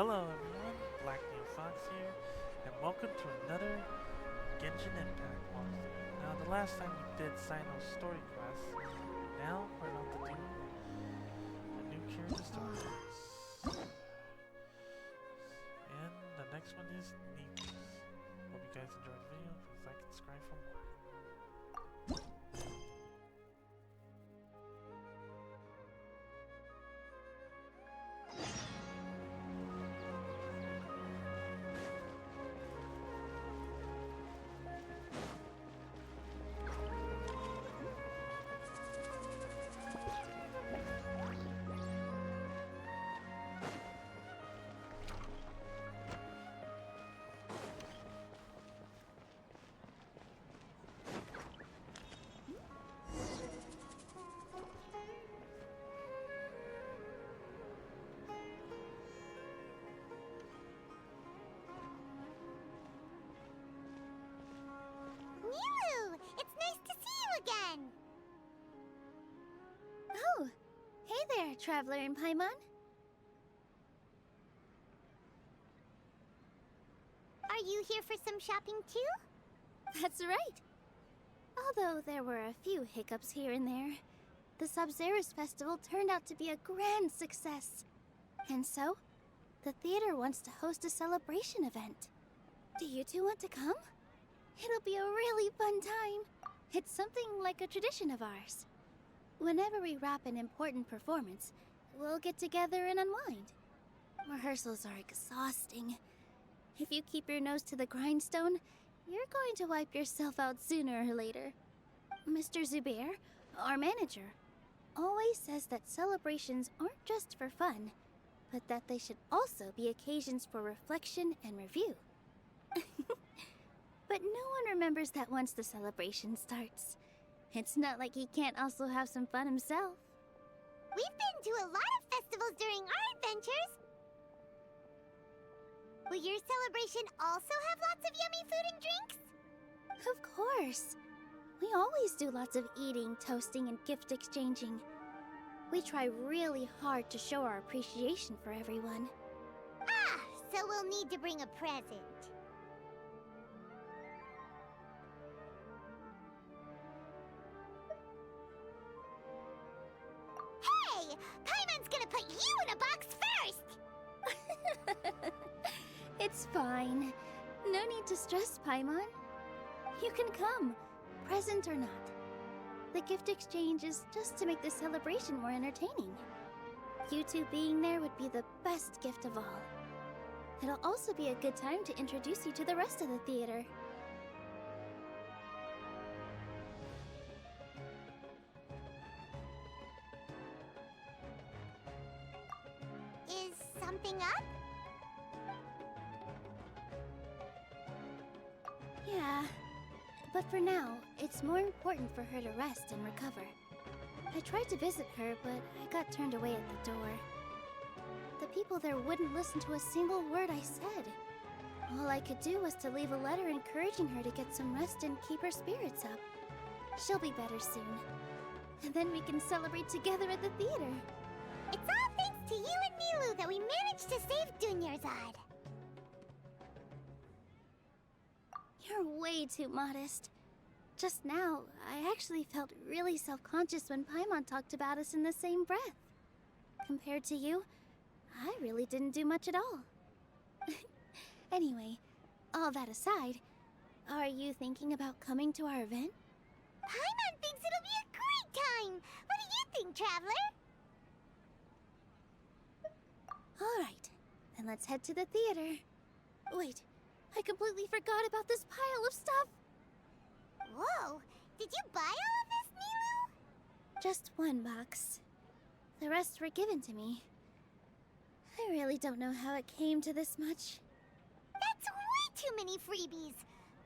Hello everyone, Black Neil Fox here, and welcome to another Genshin Impact walkthrough. Now the last time we did Sino's story quest, now we're about to do a new character story quest. And the next one is Nilou's. Hope you guys enjoyed the video, please like and subscribe for more. Nilou! It's nice to see you again! Oh, hey there, Traveler and Paimon. Are you here for some shopping too? That's right. Although there were a few hiccups here and there, the Sub-Zerus Festival turned out to be a grand success. And so, the theater wants to host a celebration event. Do you two want to come? It'll be a really fun time. It's something like a tradition of ours. Whenever we wrap an important performance, we'll get together and unwind. Rehearsals are exhausting. If you keep your nose to the grindstone, you're going to wipe yourself out sooner or later. Mr. Zubair, our manager, always says that celebrations aren't just for fun, but that they should also be occasions for reflection and review. But no one remembers that once the celebration starts. It's not like he can't also have some fun himself. We've been to a lot of festivals during our adventures. Will your celebration also have lots of yummy food and drinks? Of course. We always do lots of eating, toasting, and gift exchanging. We try really hard to show our appreciation for everyone. Ah, so we'll need to bring a present. Hey! Paimon's gonna put you in a box first! It's fine. No need to stress, Paimon. You can come, present or not. The gift exchange is just to make the celebration more entertaining. You two being there would be the best gift of all. It'll also be a good time to introduce you to the rest of the theater. Is something up? Yeah, but for now, it's more important for her to rest and recover. I tried to visit her, but I got turned away at the door. The people there wouldn't listen to a single word I said. All I could do was to leave a letter encouraging her to get some rest and keep her spirits up. She'll be better soon. And then we can celebrate together at the theater. It's all thanks to you and Nilou that we managed to save Dunyarzad. You're way too modest. Just now, I actually felt really self-conscious when Paimon talked about us in the same breath. Compared to you, I really didn't do much at all. Anyway, all that aside, are you thinking about coming to our event? Paimon thinks it'll be a great time! What do you think, Traveler? Alright, then let's head to the theater. Wait, I completely forgot about this pile of stuff! Whoa! Did you buy all of this, Nilou? Just one box. The rest were given to me. I really don't know how it came to this much. That's way too many freebies!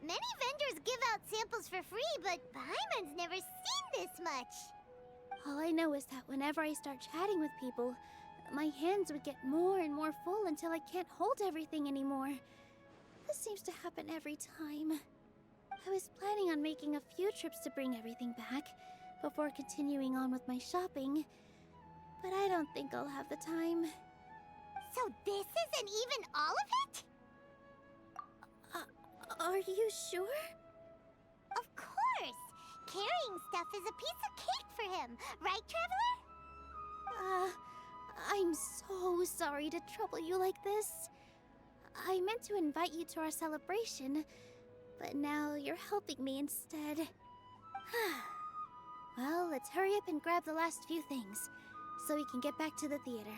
Many vendors give out samples for free, but Paimon's never seen this much! All I know is that whenever I start chatting with people, my hands would get more and more full until I can't hold everything anymore. This seems to happen every time. I was planning on making a few trips to bring everything back before continuing on with my shopping, but I don't think I'll have the time. So this isn't even all of it? Are you sure? Of course! Carrying stuff is a piece of cake for him, right, Traveler? I'm so sorry to trouble you like this. I meant to invite you to our celebration, but now you're helping me instead. Well, let's hurry up and grab the last few things, so we can get back to the theater.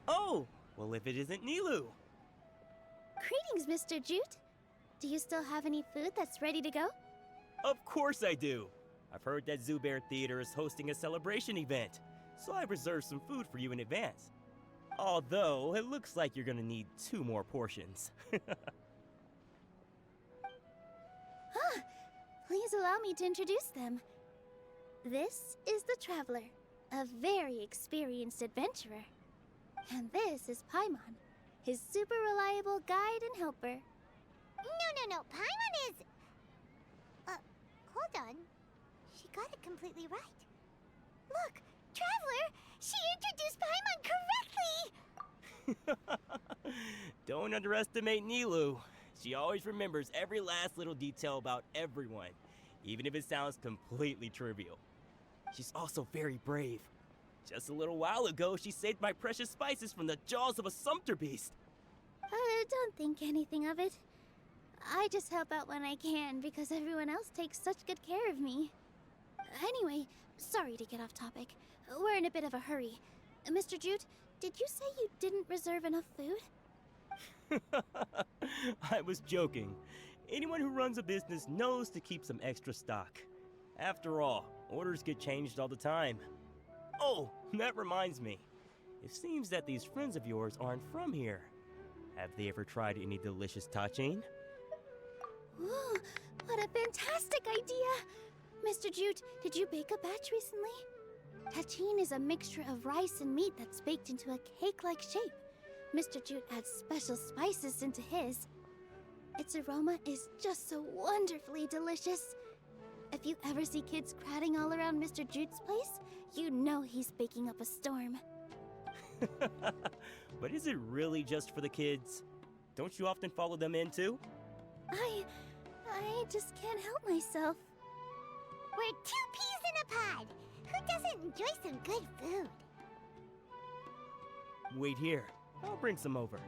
Oh, well if it isn't Nilou. Greetings, Mr. Jute. Do you still have any food that's ready to go? Of course I do. I've heard that Zubair Theater is hosting a celebration event, so I reserved some food for you in advance. Although, it looks like you're gonna need 2 more portions. Please allow me to introduce them. This is the Traveler, a very experienced adventurer. And this is Paimon, his super reliable guide and helper. No. Paimon is... hold on. She got it completely right. Look, Traveler! She introduced Paimon correctly! Don't underestimate Nilou. She always remembers every last little detail about everyone, even if it sounds completely trivial. She's also very brave. Just a little while ago, she saved my precious spices from the jaws of a sumpter beast. Don't think anything of it. I just help out when I can because everyone else takes such good care of me. Anyway, sorry to get off topic. We're in a bit of a hurry. Mr. Jute, did you say you didn't reserve enough food? I was joking. Anyone who runs a business knows to keep some extra stock. After all, orders get changed all the time. Oh, that reminds me. It seems that these friends of yours aren't from here. Have they ever tried any delicious tachin? Ooh, what a fantastic idea! Mr. Jute, did you bake a batch recently? Tachin is a mixture of rice and meat that's baked into a cake-like shape. Mr. Jute adds special spices into his. Its aroma is just so wonderfully delicious. If you ever see kids crowding all around Mr. Jute's place, you know he's baking up a storm. But is it really just for the kids? Don't you often follow them in too? I just can't help myself. We're 2 peas in a pod! Who doesn't enjoy some good food? Wait here. I'll bring some over.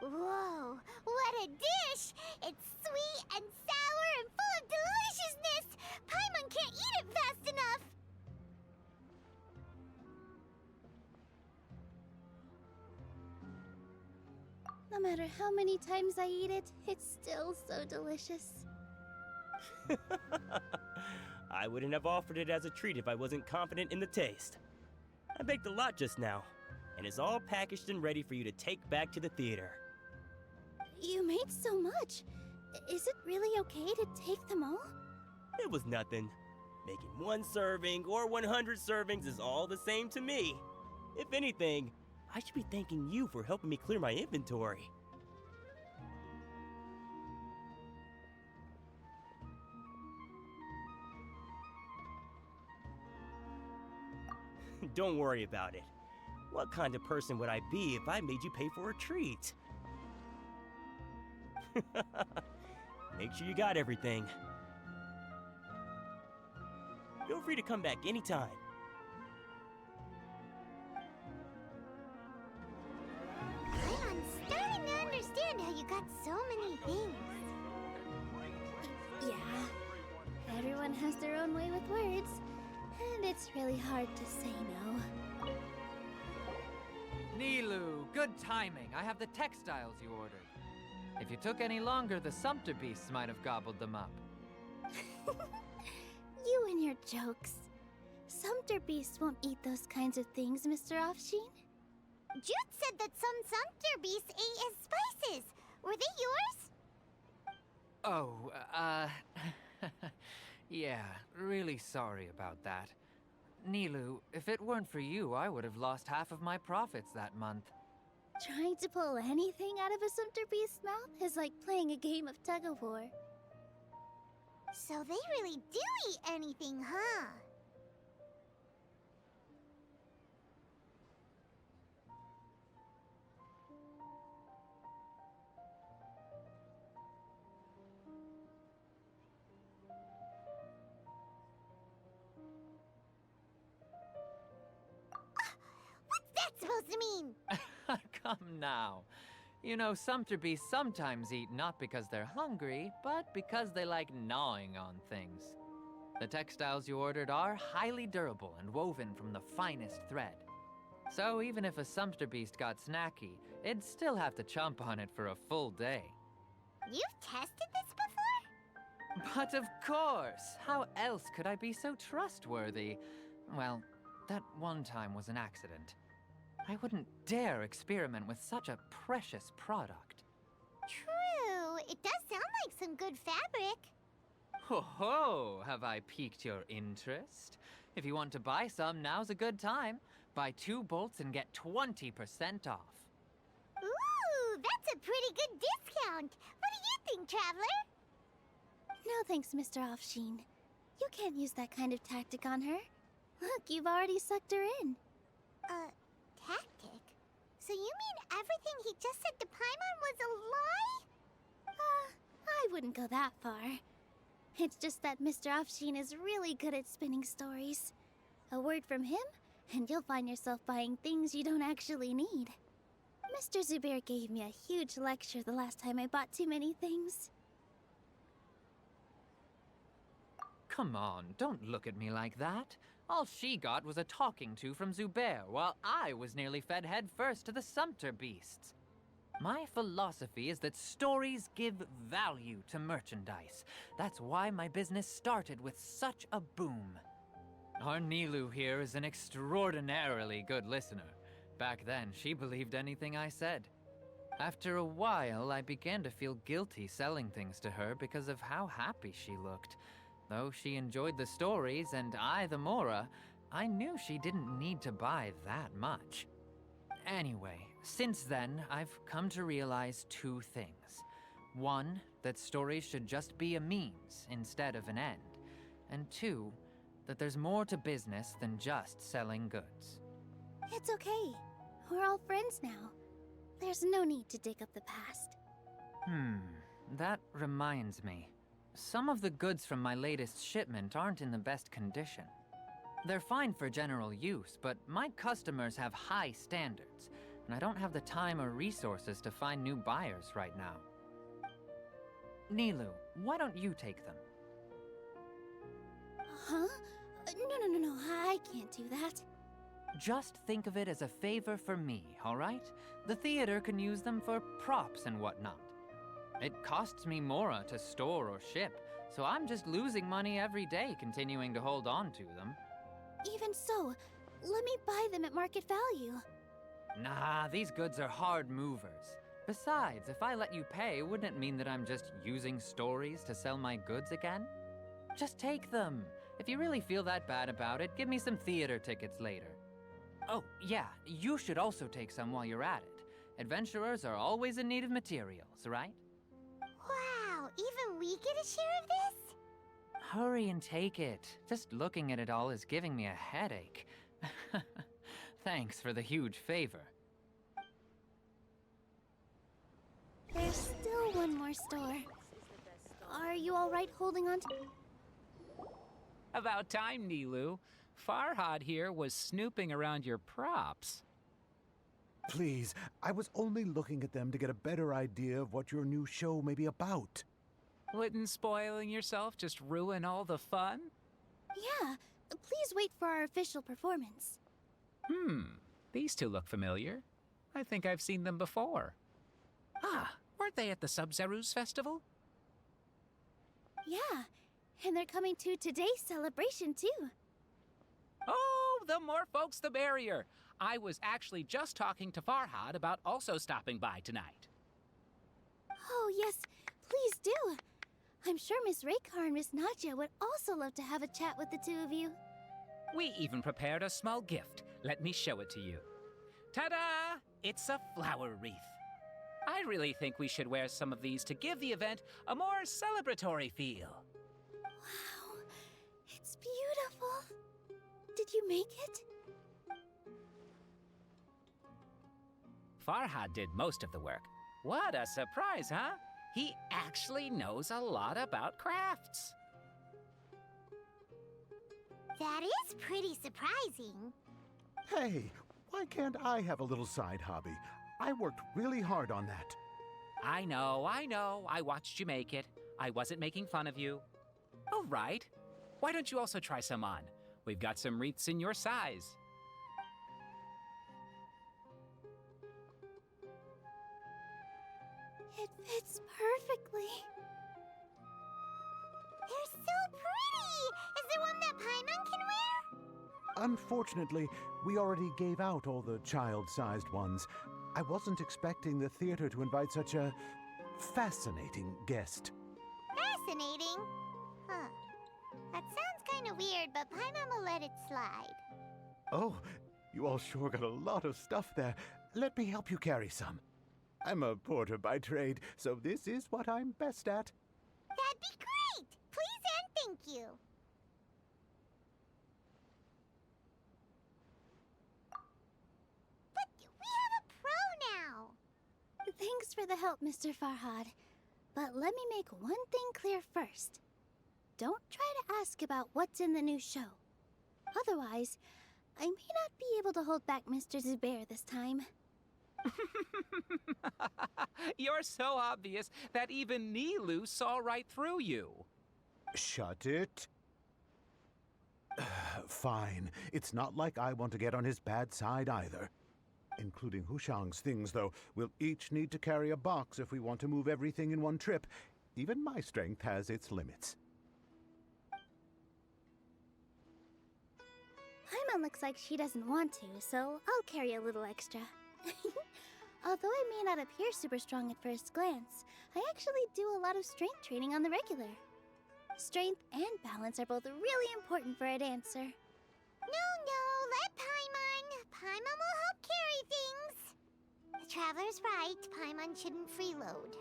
Whoa, what a dish! It's sweet and sour and full of deliciousness! Paimon can't eat it fast enough! No matter how many times I eat it, it's still so delicious. I wouldn't have offered it as a treat if I wasn't confident in the taste. I baked a lot just now, and it's all packaged and ready for you to take back to the theater. You made so much. Is it really okay to take them all? It was nothing. Making 1 serving or 100 servings is all the same to me. If anything, I should be thanking you for helping me clear my inventory. Don't worry about it. What kind of person would I be if I made you pay for a treat? Make sure you got everything. Feel free to come back anytime. I'm starting to understand how you got so many things. Yeah. Everyone has their own way with words, and it's really hard to say no. Nilou, good timing. I have the textiles you ordered. If you took any longer, the sumpter beasts might have gobbled them up. You and your jokes. Sumpter beasts won't eat those kinds of things, Mr. Offsheen. Jude said that some sumpter beasts ate his spices. Were they yours? Oh, yeah, really sorry about that. Nilou, if it weren't for you, I would have lost half of my profits that month. Trying to pull anything out of a sumpter beast's mouth is like playing a game of tug-of-war. So they really do eat anything, huh? What's that supposed to mean? Come now. You know, sumpter beasts sometimes eat not because they're hungry, but because they like gnawing on things. The textiles you ordered are highly durable and woven from the finest thread. So even if a sumpter beast got snacky, it'd still have to chomp on it for a full day. You've tested this before? But of course! How else could I be so trustworthy? Well, that one time was an accident. I wouldn't dare experiment with such a precious product. True. It does sound like some good fabric. Ho ho! Have I piqued your interest? If you want to buy some, now's a good time. Buy 2 bolts and get 20% off. Ooh, that's a pretty good discount. What do you think, Traveler? No thanks, Mr. Offsheen. You can't use that kind of tactic on her. Look, you've already sucked her in. Tactic? So you mean everything he just said to Paimon was a lie? I wouldn't go that far. It's just that Mr. Offsheen is really good at spinning stories. A word from him, and you'll find yourself buying things you don't actually need. Mr. Zubair gave me a huge lecture the last time I bought too many things. Come on, don't look at me like that. All she got was a talking to from Zubair, while I was nearly fed head first to the sumpter beasts. My philosophy is that stories give value to merchandise. That's why my business started with such a boom. Our Nilou here is an extraordinarily good listener. Back then, she believed anything I said. After a while, I began to feel guilty selling things to her because of how happy she looked. Though she enjoyed the stories and I the Mora, I knew she didn't need to buy that much. Anyway, since then, I've come to realize 2 things. 1, that stories should just be a means instead of an end. And 2, that there's more to business than just selling goods. It's okay. We're all friends now. There's no need to dig up the past. That reminds me. Some of the goods from my latest shipment aren't in the best condition. They're fine for general use, but my customers have high standards, and I don't have the time or resources to find new buyers right now. Nilou, why don't you take them? Huh? No, I can't do that. Just think of it as a favor for me, all right? The theater can use them for props and whatnot. It costs me Mora to store or ship, so I'm just losing money every day continuing to hold on to them. Even so, let me buy them at market value. Nah, these goods are hard movers. Besides, if I let you pay, wouldn't it mean that I'm just using stories to sell my goods again? Just take them. If you really feel that bad about it, give me some theater tickets later. Oh, yeah, you should also take some while you're at it. Adventurers are always in need of materials, right? Wow, even we get a share of this? Hurry and take it. Just looking at it all is giving me a headache. Thanks for the huge favor. There's still one more store. Are you all right holding on to... About time, Nilou. Farhad here was snooping around your props. Please, I was only looking at them to get a better idea of what your new show may be about. Wouldn't spoiling yourself just ruin all the fun? Yeah, please wait for our official performance. These 2 look familiar. I think I've seen them before. Ah, weren't they at the Sub-Zerus festival? Yeah, and they're coming to today's celebration too. Oh, the more folks the merrier. I was actually just talking to Farhad about also stopping by tonight. Oh, yes, please do. I'm sure Miss Raykar and Miss Nadja would also love to have a chat with the two of you. We even prepared a small gift. Let me show it to you. Ta-da! It's a flower wreath. I really think we should wear some of these to give the event a more celebratory feel. Wow, it's beautiful. Did you make it? Farhad did most of the work. What a surprise, huh? He actually knows a lot about crafts. That is pretty surprising. Hey, why can't I have a little side hobby? I worked really hard on that. I know. I watched you make it. I wasn't making fun of you. All right. Why don't you also try some on? We've got some wreaths in your size. It fits perfectly. They're so pretty! Is there one that Paimon can wear? Unfortunately, we already gave out all the child-sized ones. I wasn't expecting the theater to invite such a fascinating guest. Fascinating. Huh. That sounds kind of weird, but Paimon will let it slide. Oh, you all sure got a lot of stuff there. Let me help you carry some. I'm a porter by trade, so this is what I'm best at. That'd be great! Please and thank you. But we have a pro now. Thanks for the help, Mr. Farhad. But let me make one thing clear first. Don't try to ask about what's in the new show. Otherwise, I may not be able to hold back Mr. Zubair this time. You're so obvious that even Nilou saw right through you. Shut it. Fine. It's not like I want to get on his bad side either. Including Hushang's things, though. We'll each need to carry a box if we want to move everything in one trip. Even my strength has its limits. Paimon looks like she doesn't want to, so I'll carry a little extra. Although I may not appear super strong at first glance, I actually do a lot of strength training on the regular. Strength and balance are both really important for a dancer. No, let Paimon. Paimon will help carry things. The Traveler's right. Paimon shouldn't freeload.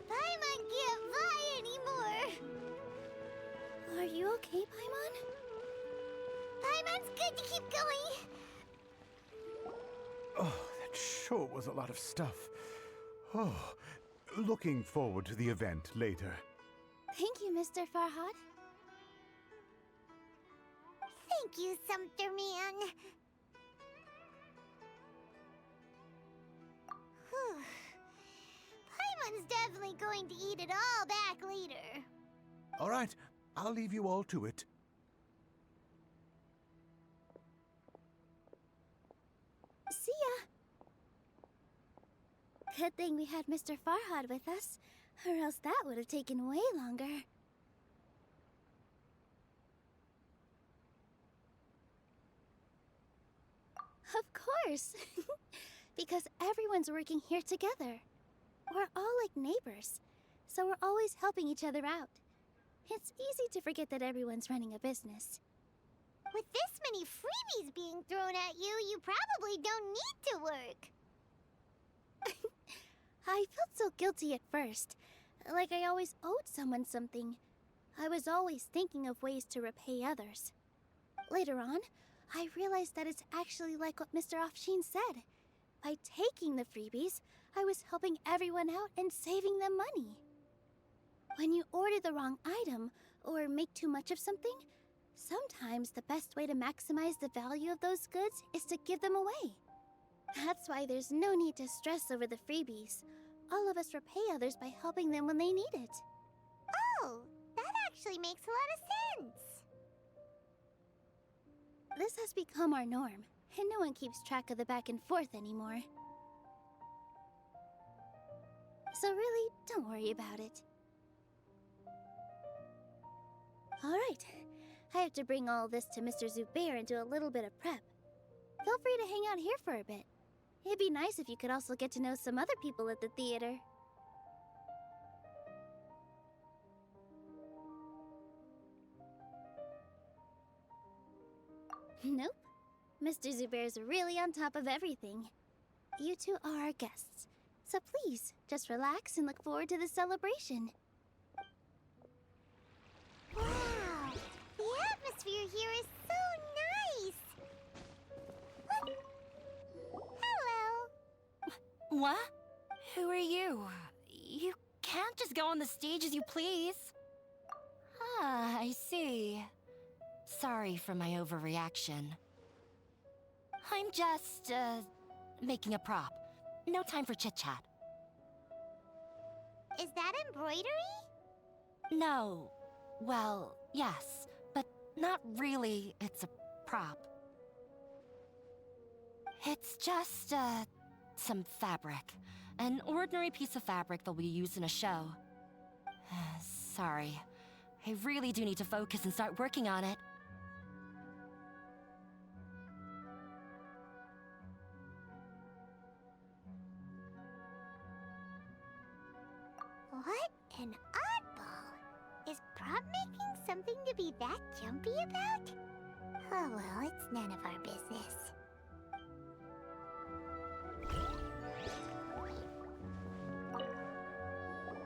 Paimon can't fly anymore. Are you okay, Paimon? Paimon's good to keep going. Oh, that sure was a lot of stuff. Oh, looking forward to the event later. Thank you, Mr. Farhad. Thank you, Sumpter Man. Whew. Paimon's definitely going to eat it all back later. All right, I'll leave you all to it. See ya! Good thing we had Mr. Farhad with us, or else that would have taken way longer. Of course! Because everyone's working here together. We're all like neighbors, so we're always helping each other out. It's easy to forget that everyone's running a business. With this many freebies being thrown at you, you probably don't need to work. I felt so guilty at first, like I always owed someone something. I was always thinking of ways to repay others. Later on, I realized that it's actually like what Mr. Afshin said. By taking the freebies, I was helping everyone out and saving them money. When you order the wrong item, or make too much of something, sometimes the best way to maximize the value of those goods is to give them away. That's why there's no need to stress over the freebies. All of us repay others by helping them when they need it. Oh, that actually makes a lot of sense. This has become our norm, and no one keeps track of the back and forth anymore. So really, don't worry about it. Alright. I have to bring all this to Mr. Zubair and do a little bit of prep. Feel free to hang out here for a bit. It'd be nice if you could also get to know some other people at the theater. Nope. Mr. Zubair's really on top of everything. You two are our guests, so please, just relax and look forward to the celebration. Wow! The atmosphere here is so nice! Hello! What? Who are you? You can't just go on the stage as you please. Ah, I see. Sorry for my overreaction. I'm just, making a prop. No time for chit-chat. Is that embroidery? No. Well, yes, but not really. It's a prop. It's just, some fabric. An ordinary piece of fabric that'll be used in a show. Sorry. I really do need to focus and start working on it. What an oddball! Is prop making something to be that jumpy about? Oh well, it's none of our business.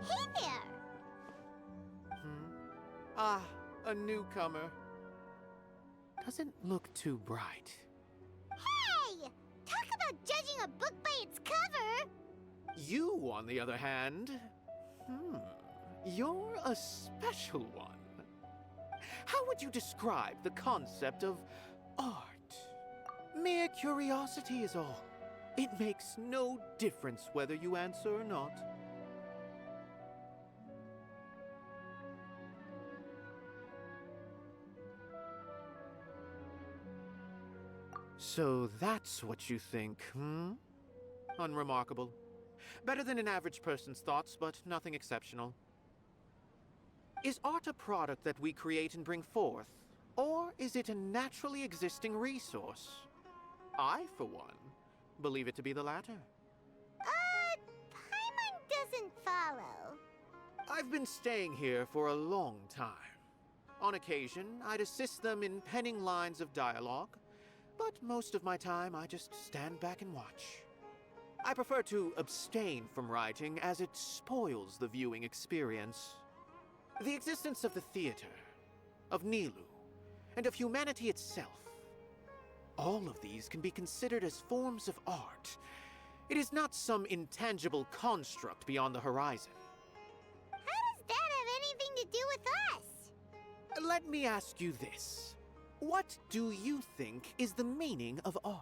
Hey there! Ah, a newcomer. Doesn't look too bright. Hey! Talk about judging a book by its cover! You, on the other hand, you're a special one. How would you describe the concept of art? Mere curiosity is all. It makes no difference whether you answer or not. So that's what you think, Unremarkable. Better than an average person's thoughts, but nothing exceptional. Is art a product that we create and bring forth? Or is it a naturally existing resource? I, for one, believe it to be the latter. Paimon doesn't follow. I've been staying here for a long time. On occasion, I'd assist them in penning lines of dialogue, but most of my time I just stand back and watch. I prefer to abstain from writing as it spoils the viewing experience. The existence of the theater, of Nilou, and of humanity itself. All of these can be considered as forms of art. It is not some intangible construct beyond the horizon. How does that have anything to do with us? Let me ask you this. What do you think is the meaning of art?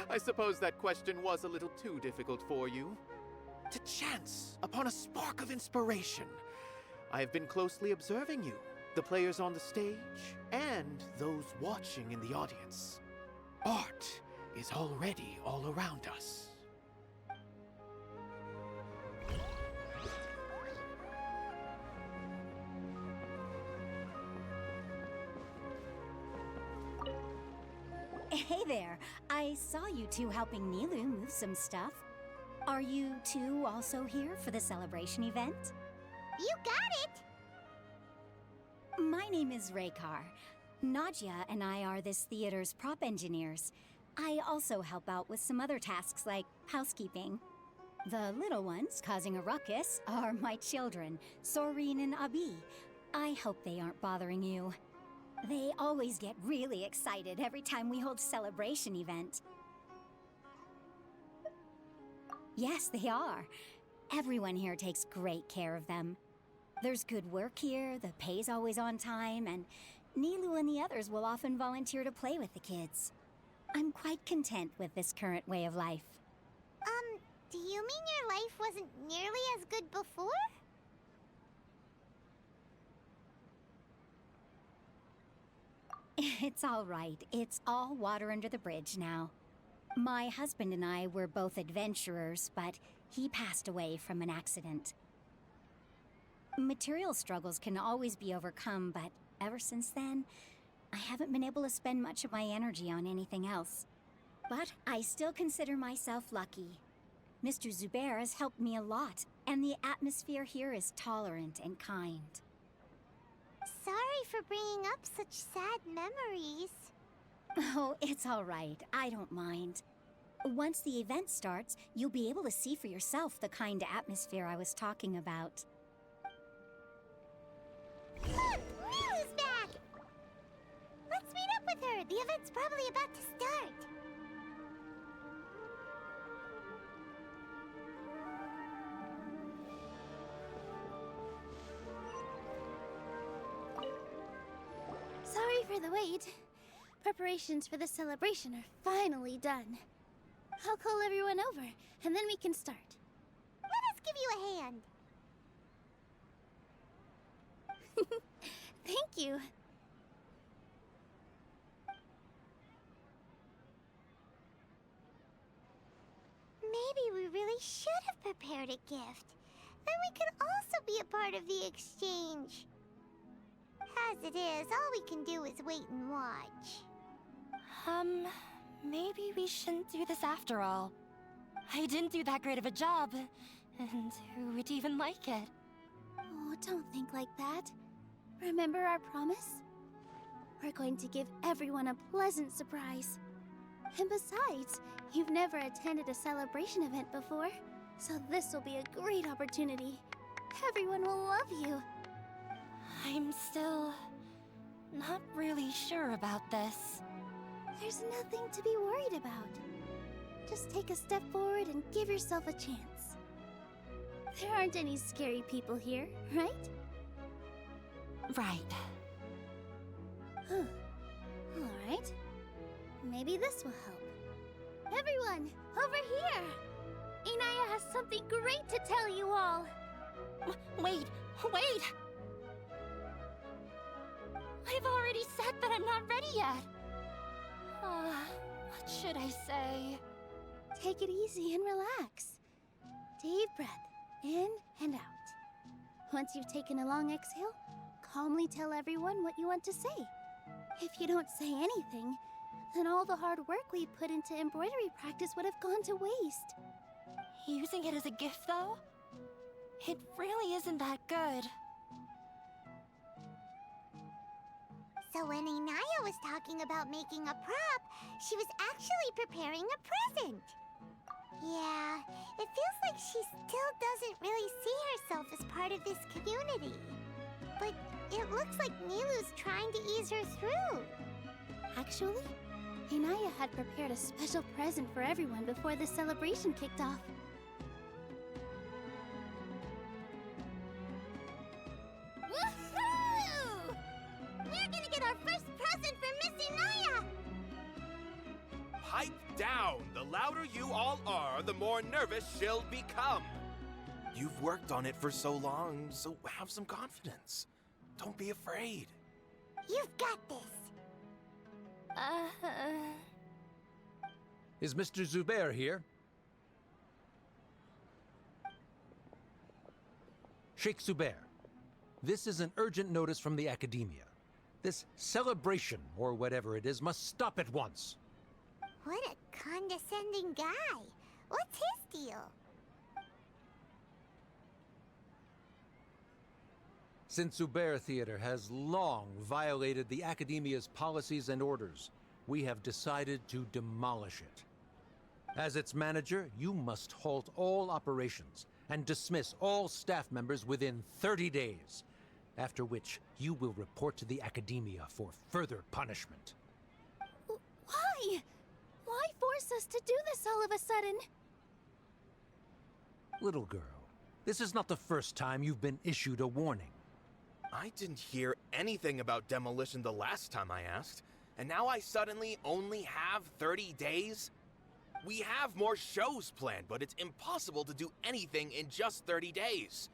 I suppose that question was a little too difficult for you. To chance upon a spark of inspiration. I have been closely observing you, the players on the stage, and those watching in the audience. Art is already all around us. Hey there. I saw you two helping Nilou move some stuff. Are you two also here for the celebration event? You got it! My name is Raykar. Nadia and I are this theater's prop engineers. I also help out with some other tasks like housekeeping. The little ones causing a ruckus are my children, Soreen and Abi. I hope they aren't bothering you. They always get really excited every time we hold a celebration event. Yes, they are. Everyone here takes great care of them. There's good work here, the pay's always on time, and Nilou and the others will often volunteer to play with the kids. I'm quite content with this current way of life. Do you mean your life wasn't nearly as good before? It's all right. It's all water under the bridge now. My husband and I were both adventurers, but he passed away from an accident. Material struggles can always be overcome, but ever since then, I haven't been able to spend much of my energy on anything else. But I still consider myself lucky. Mr. Zubair has helped me a lot, and the atmosphere here is tolerant and kind. Sorry for bringing up such sad memories. Oh, it's all right. I don't mind. Once the event starts, you'll be able to see for yourself the kind of atmosphere I was talking about. Look! Nilou's back! Let's meet up with her. The event's probably about to start. Sorry for the wait. Preparations for the celebration are finally done. I'll call everyone over, and then we can start. Let us give you a hand. Thank you. Maybe we really should have prepared a gift. Then we could also be a part of the exchange. As it is, all we can do is wait and watch. Maybe we shouldn't do this after all. I didn't do that great of a job, and who would even like it? Oh, don't think like that. Remember our promise? We're going to give everyone a pleasant surprise. And besides, you've never attended a celebration event before, so this will be a great opportunity. Everyone will love you. I'm still not really sure about this. There's nothing to be worried about. Just take a step forward and give yourself a chance. There aren't any scary people here, right? Right. Huh. All right. Maybe this will help. Everyone, over here! Inaya has something great to tell you all. Wait! I've already said that I'm not ready yet. What should I say? Take it easy and relax. Deep breath, in and out. Once you've taken a long exhale, calmly tell everyone what you want to say. If you don't say anything, then all the hard work we put into embroidery practice would have gone to waste. Using it as a gift, though? It really isn't that good. So when Inaya was talking about making a prop, she was actually preparing a present. Yeah, it feels like she still doesn't really see herself as part of this community. But it looks like Nilou's trying to ease her through. Actually, Inaya had prepared a special present for everyone before the celebration kicked off. Woohoo! We're gonna get our first present from Miss Inaya! Pipe down! The louder you all are, the more nervous she'll become. You've worked on it for so long, so have some confidence. Don't be afraid. You've got this. Is Mr. Zubair here? Sheikh Zubair, this is an urgent notice from the Academia. This celebration, or whatever it is, must stop at once. What a condescending guy. What's his deal? Since Zubair Theater has long violated the Academia's policies and orders, we have decided to demolish it. As its manager, you must halt all operations and dismiss all staff members within 30 days, after which you will report to the Academia for further punishment. Why? Why force us to do this all of a sudden? Little girl, this is not the first time you've been issued a warning. I didn't hear anything about demolition the last time I asked, and now I suddenly only have 30 days? We have more shows planned, but it's impossible to do anything in just 30 days.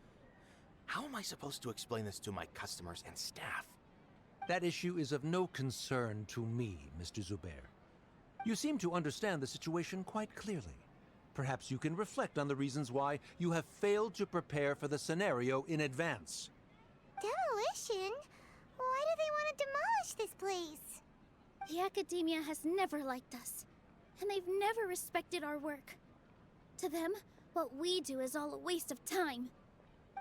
How am I supposed to explain this to my customers and staff? That issue is of no concern to me, Mr. Zubair. You seem to understand the situation quite clearly. Perhaps you can reflect on the reasons why you have failed to prepare for the scenario in advance. Demolition? Why do they want to demolish this place? The academia has never liked us, and they've never respected our work. To them, what we do is all a waste of time.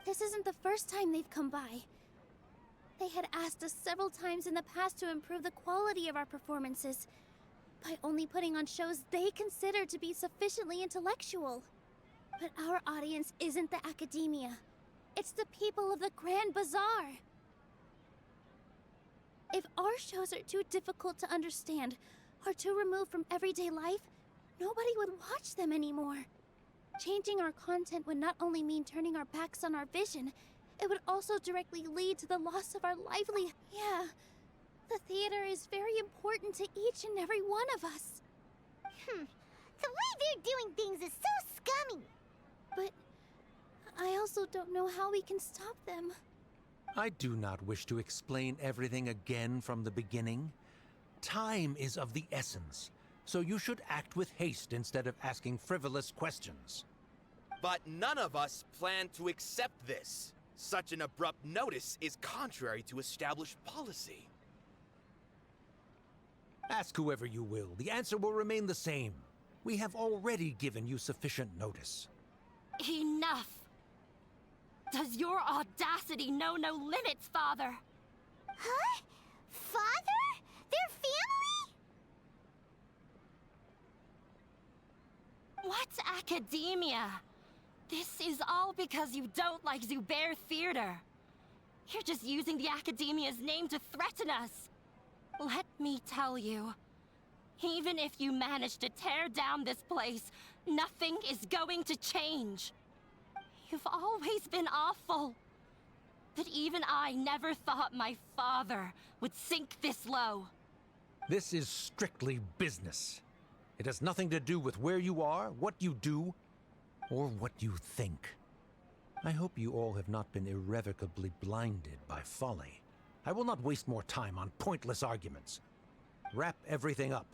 This isn't the first time they've come by. They had asked us several times in the past to improve the quality of our performances by only putting on shows they consider to be sufficiently intellectual. But our audience isn't the academia. It's the people of the Grand Bazaar. If our shows are too difficult to understand or too removed from everyday life, nobody would watch them anymore. Changing our content would not only mean turning our backs on our vision, it would also directly lead to the loss of our livelihood. Yeah, the theater is very important to each and every one of us. The way they're doing things is so scummy. But I also don't know how we can stop them. I do not wish to explain everything again from the beginning. Time is of the essence, so you should act with haste instead of asking frivolous questions. But none of us plan to accept this. Such an abrupt notice is contrary to established policy. Ask whoever you will, the answer will remain the same. We have already given you sufficient notice. Enough! Does your audacity know no limits, Father? Huh? Father? Their family? What's academia? This is all because you don't like Zubair Theater. You're just using the academia's name to threaten us. Let me tell you, even if you manage to tear down this place, nothing is going to change. You've always been awful. But even I never thought my father would sink this low. This is strictly business. It has nothing to do with where you are, what you do, or what you think. I hope you all have not been irrevocably blinded by folly. I will not waste more time on pointless arguments. Wrap everything up,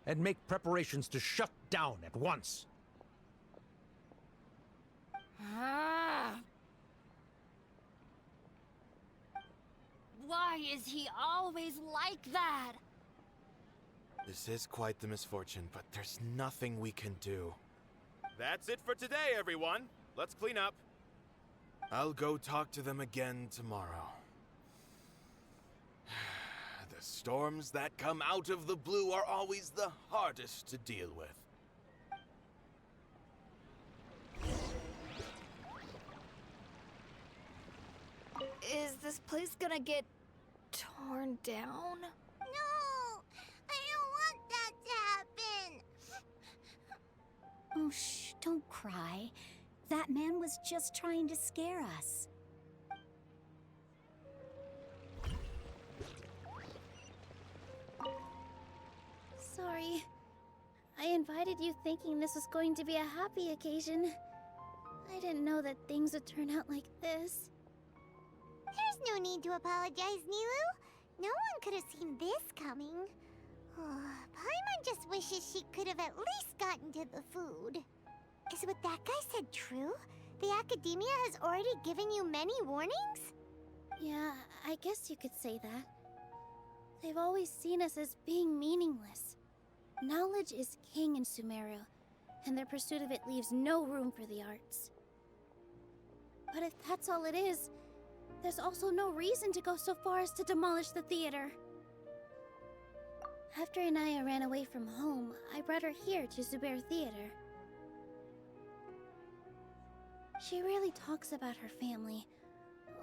and make preparations to shut down at once. Why is he always like that? This is quite the misfortune, but there's nothing we can do. That's it for today, everyone. Let's clean up. I'll go talk to them again tomorrow. The storms that come out of the blue are always the hardest to deal with. Is this place gonna get torn down? No! I don't want that to happen! Oh, shh, don't cry. That man was just trying to scare us. Sorry. I invited you thinking this was going to be a happy occasion. I didn't know that things would turn out like this. There's no need to apologize, Nilou. No one could have seen this coming. Paimon just wishes she could have at least gotten to the food. Is what that guy said true? The academia has already given you many warnings? Yeah, I guess you could say that. They've always seen us as being meaningless. Knowledge is king in Sumeru, and their pursuit of it leaves no room for the arts. But if that's all it is, there's also no reason to go so far as to demolish the theater. After Anaya ran away from home, I brought her here to Zubair Theater. She rarely talks about her family.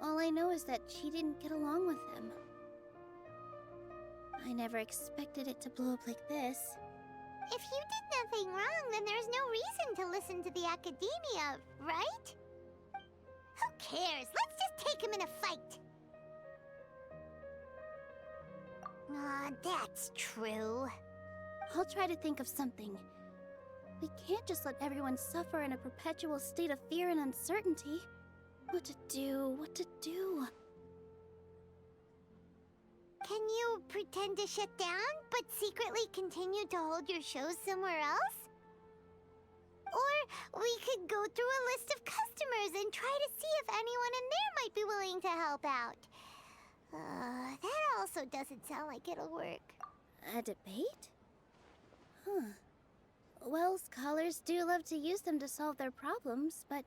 All I know is that she didn't get along with them. I never expected it to blow up like this. If you did nothing wrong, then there's no reason to listen to the academia, right? Who cares? Let's just take him in a fight. Aw, that's true. I'll try to think of something. We can't just let everyone suffer in a perpetual state of fear and uncertainty. What to do? Can you pretend to shut down, but secretly continue to hold your shows somewhere else? Or we could go through a list of customers and try to see if anyone in there might be willing to help out. That also doesn't sound like it'll work. A debate? Huh. Well, scholars do love to use them to solve their problems, but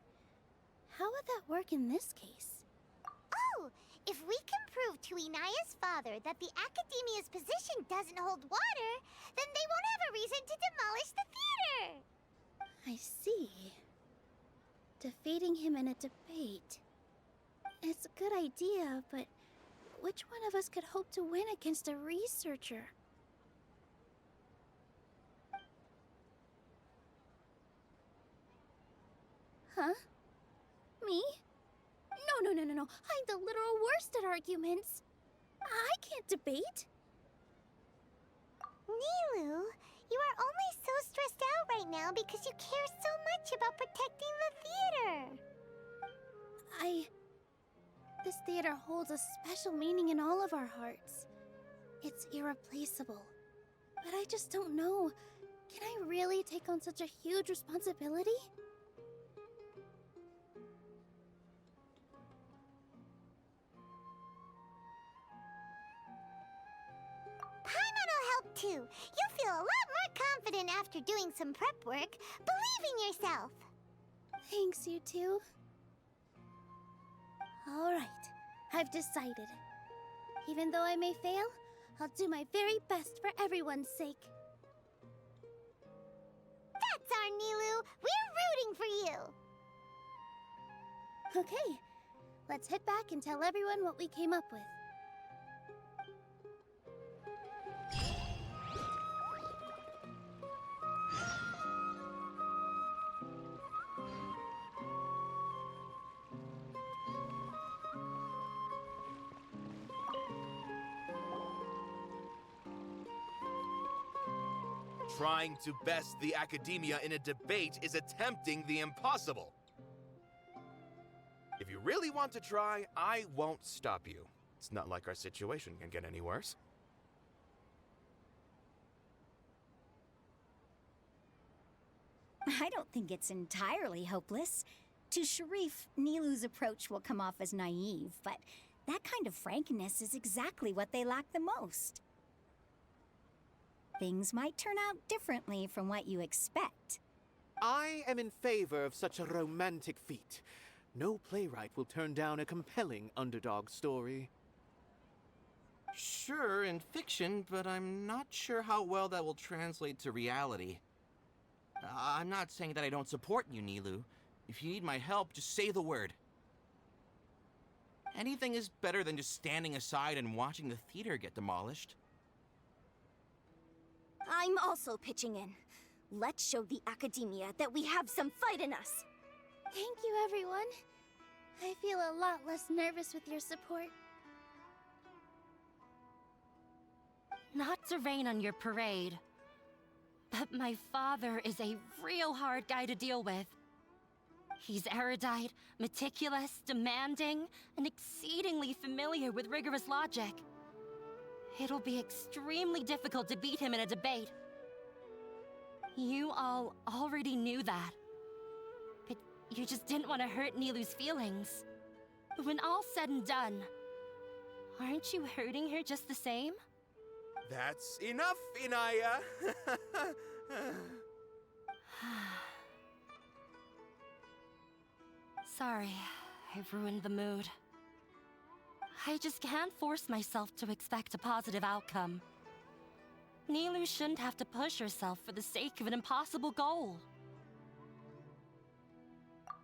how would that work in this case? Oh, if we can prove to Inaya's father that the Academia's position doesn't hold water, then they won't have a reason to demolish the theater! I see. Defeating him in a debate. It's a good idea, but which one of us could hope to win against a researcher? Huh? Me? No. I'm the literal worst at arguments. I can't debate. Nilou, you are only so stressed out right now because you care so much about protecting the theater. This theater holds a special meaning in all of our hearts. It's irreplaceable. But I just don't know. Can I really take on such a huge responsibility? Paimon'll help too. You'll feel a lot more confident after doing some prep work. Believe in yourself. Thanks, you two. All right, I've decided. Even though I may fail, I'll do my very best for everyone's sake. That's our Nilou. We're rooting for you. Okay, let's head back and tell everyone what we came up with. Trying to best the Academia in a debate is attempting the impossible. If you really want to try, I won't stop you. It's not like our situation can get any worse. I don't think it's entirely hopeless. To Sharif, Nilou's approach will come off as naive, but that kind of frankness is exactly what they lack the most. Things might turn out differently from what you expect. I am in favor of such a romantic feat. No playwright will turn down a compelling underdog story. Sure, in fiction, but I'm not sure how well that will translate to reality. I'm not saying that I don't support you, Nilou. If you need my help, just say the word. Anything is better than just standing aside and watching the theater get demolished. I'm also pitching in. Let's show the Academia that we have some fight in us. Thank you, everyone. I feel a lot less nervous with your support. Not to rain on your parade, but my father is a real hard guy to deal with. He's erudite, meticulous, demanding, and exceedingly familiar with rigorous logic. It'll be extremely difficult to beat him in a debate. You all already knew that. But you just didn't want to hurt Nilou's feelings. When all's said and done, aren't you hurting her just the same? That's enough, Inaya! Sorry, I've ruined the mood. I just can't force myself to expect a positive outcome. Nilou shouldn't have to push herself for the sake of an impossible goal.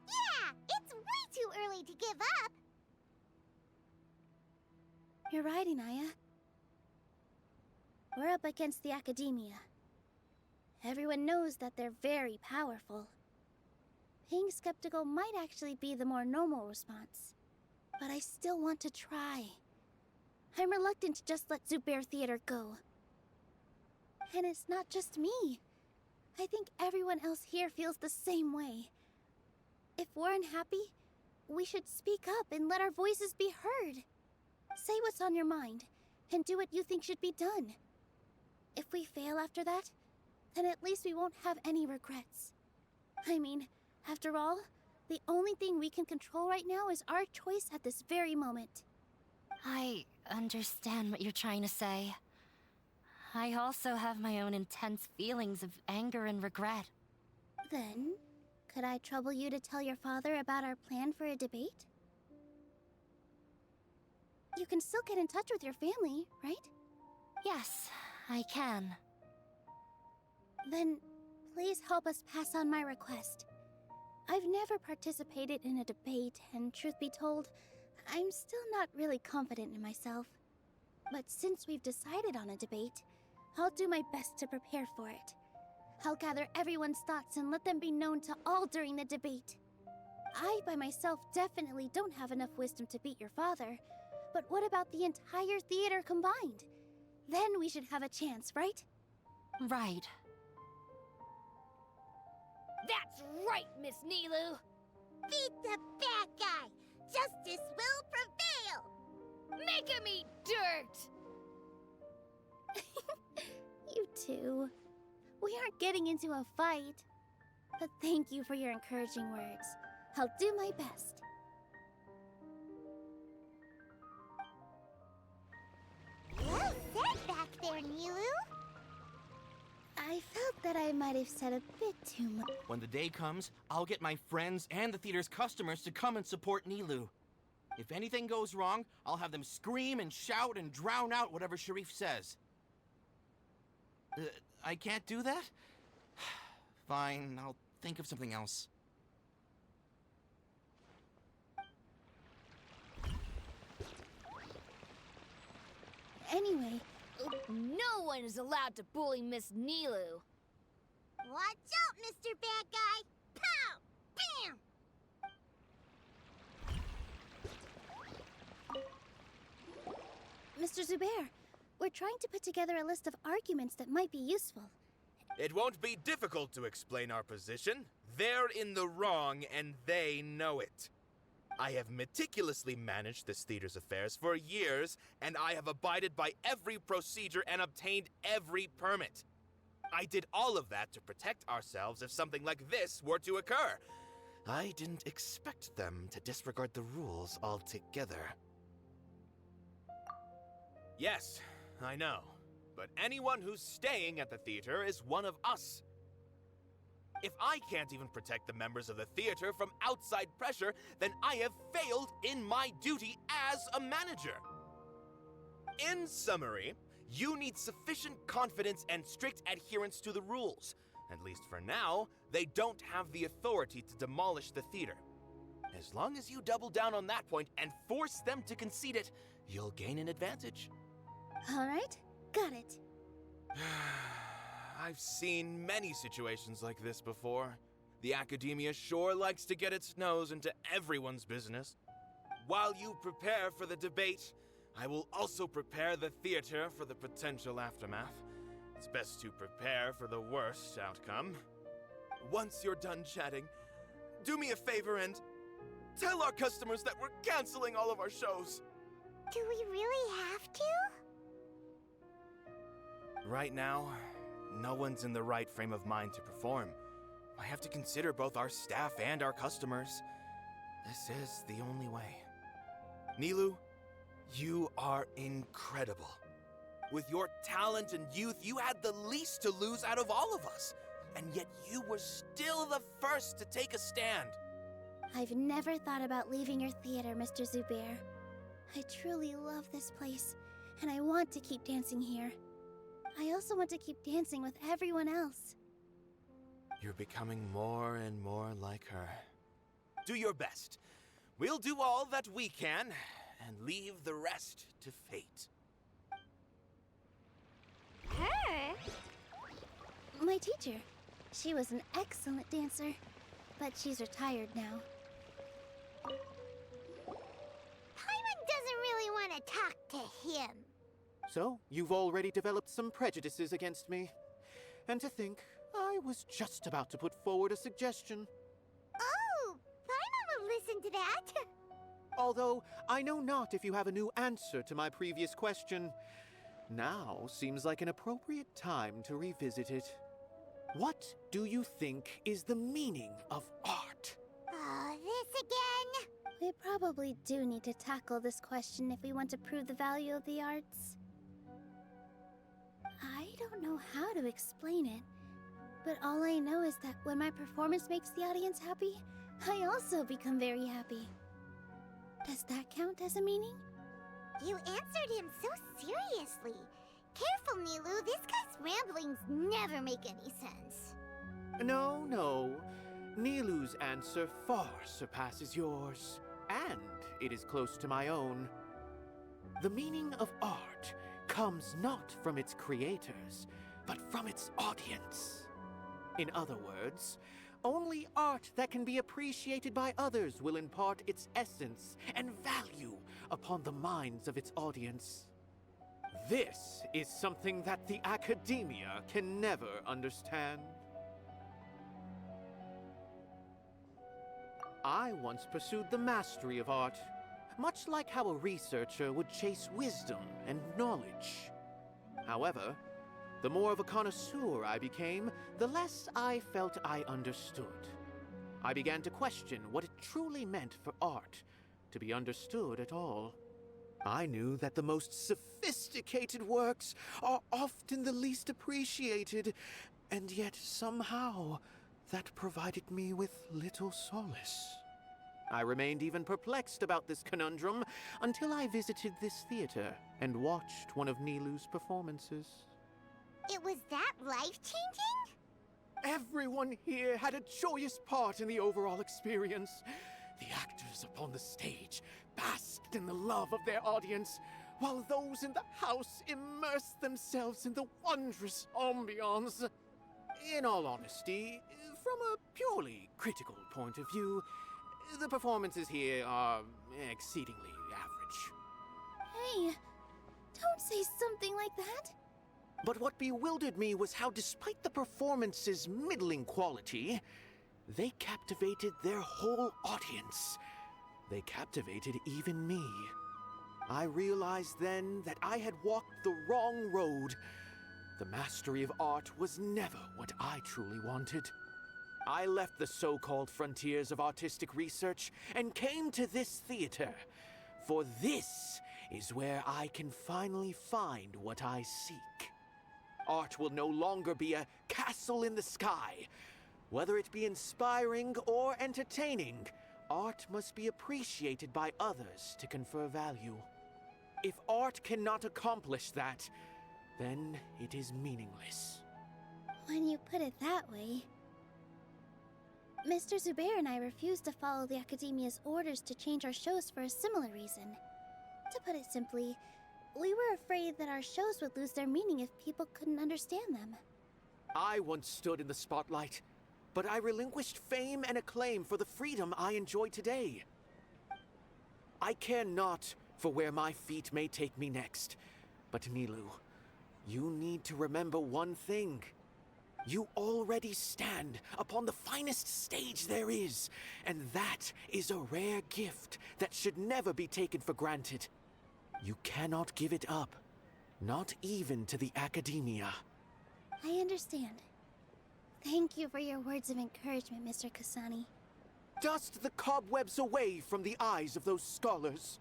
Yeah, it's way too early to give up. You're right, Inaya. We're up against the Academia. Everyone knows that they're very powerful. Being skeptical might actually be the more normal response. But I still want to try. I'm reluctant to just let Zubair Theater go. And it's not just me. I think everyone else here feels the same way. If we're unhappy, we should speak up and let our voices be heard. Say what's on your mind. and do what you think should be done. If we fail after that, then at least we won't have any regrets. I mean, after all, the only thing we can control right now is our choice at this very moment. I understand what you're trying to say. I also have my own intense feelings of anger and regret. Then, could I trouble you to tell your father about our plan for a debate? You can still get in touch with your family, right? Yes, I can. Then, please help us pass on my request. I've never participated in a debate, and truth be told, I'm still not really confident in myself. But since we've decided on a debate, I'll do my best to prepare for it. I'll gather everyone's thoughts and let them be known to all during the debate. I, by myself, definitely don't have enough wisdom to beat your father. But what about the entire theater combined? Then we should have a chance, right? Right. That's right, Miss Nilou! Beat the bad guy! Justice will prevail! Make him eat dirt! You two. We aren't getting into a fight. But thank you for your encouraging words. I'll do my best. Well said back there, Nilou. I felt that I might have said a bit too much. When the day comes, I'll get my friends and the theater's customers to come and support Nilou. If anything goes wrong, I'll have them scream and shout and drown out whatever Sharif says. I can't do that? Fine, I'll think of something else. Anyway, No one is allowed to bully Miss Nilou. Watch out, Mr. Bad Guy! Pow! Bam! Mr. Zubair, we're trying to put together a list of arguments that might be useful. It won't be difficult to explain our position. They're in the wrong, and they know it. I have meticulously managed this theater's affairs for years, and I have abided by every procedure and obtained every permit. I did all of that to protect ourselves if something like this were to occur. I didn't expect them to disregard the rules altogether. Yes, I know. But anyone who's staying at the theater is one of us. If I can't even protect the members of the theater from outside pressure, then I have failed in my duty as a manager. In summary, you need sufficient confidence and strict adherence to the rules. At least for now, they don't have the authority to demolish the theater. As long as you double down on that point and force them to concede it, you'll gain an advantage. All right, got it. I've seen many situations like this before. The academia sure likes to get its nose into everyone's business. While you prepare for the debate, I will also prepare the theater for the potential aftermath. It's best to prepare for the worst outcome. Once you're done chatting, do me a favor and tell our customers that we're canceling all of our shows. Do we really have to? Right now, no one's in the right frame of mind to perform. I have to consider both our staff and our customers. This is the only way. Nilou, you are incredible. With your talent and youth, you had the least to lose out of all of us. And yet you were still the first to take a stand. I've never thought about leaving your theater, Mr. Zubair. I truly love this place, and I want to keep dancing here. I also want to keep dancing with everyone else. You're becoming more and more like her. Do your best. We'll do all that we can, and leave the rest to fate. Her? My teacher. She was an excellent dancer, but she's retired now. Paimon doesn't really want to talk to him. So, you've already developed some prejudices against me. And to think, I was just about to put forward a suggestion. Oh, Paimon will listen to that. Although I know not if you have a new answer to my previous question. Now seems like an appropriate time to revisit it. What do you think is the meaning of art? Oh, this again? We probably do need to tackle this question if we want to prove the value of the arts. I don't know how to explain it, but all I know is that when my performance makes the audience happy, I also become very happy. Does that count as a meaning? You answered him so seriously. Careful, Nilou. This guy's ramblings never make any sense. No. Nilou's answer far surpasses yours, and it is close to my own. The meaning of art comes not from its creators, but from its audience. In other words, only art that can be appreciated by others will impart its essence and value upon the minds of its audience. This is something that the academia can never understand. I once pursued the mastery of art, much like how a researcher would chase wisdom and knowledge. However, the more of a connoisseur I became, the less I felt I understood. I began to question what it truly meant for art to be understood at all. I knew that the most sophisticated works are often the least appreciated, and yet somehow that provided me with little solace. I remained even perplexed about this conundrum until I visited this theater and watched one of Nilou's performances. It was that life-changing? Everyone here had a joyous part in the overall experience. The actors upon the stage basked in the love of their audience, while those in the house immersed themselves in the wondrous ambiance. In all honesty, from a purely critical point of view, the performances here are exceedingly average. Hey, don't say something like that. But what bewildered me was how, despite the performance's middling quality, they captivated their whole audience. They captivated even me. I realized then that I had walked the wrong road. The mastery of art was never what I truly wanted. I left the so-called frontiers of artistic research and came to this theater, for this is where I can finally find what I seek. Art will no longer be a castle in the sky. Whether it be inspiring or entertaining, art must be appreciated by others to confer value. If art cannot accomplish that, then it is meaningless. When you put it that way... Mr. Zubair and I refused to follow the Academia's orders to change our shows for a similar reason. To put it simply, we were afraid that our shows would lose their meaning if people couldn't understand them. I once stood in the spotlight, but I relinquished fame and acclaim for the freedom I enjoy today. I care not for where my feet may take me next, but Nilou, you need to remember one thing. You already stand upon the finest stage there is, and that is a rare gift that should never be taken for granted. You cannot give it up, not even to the Academia. I understand. Thank you for your words of encouragement, Mr. Kasani. Dust the cobwebs away from the eyes of those scholars.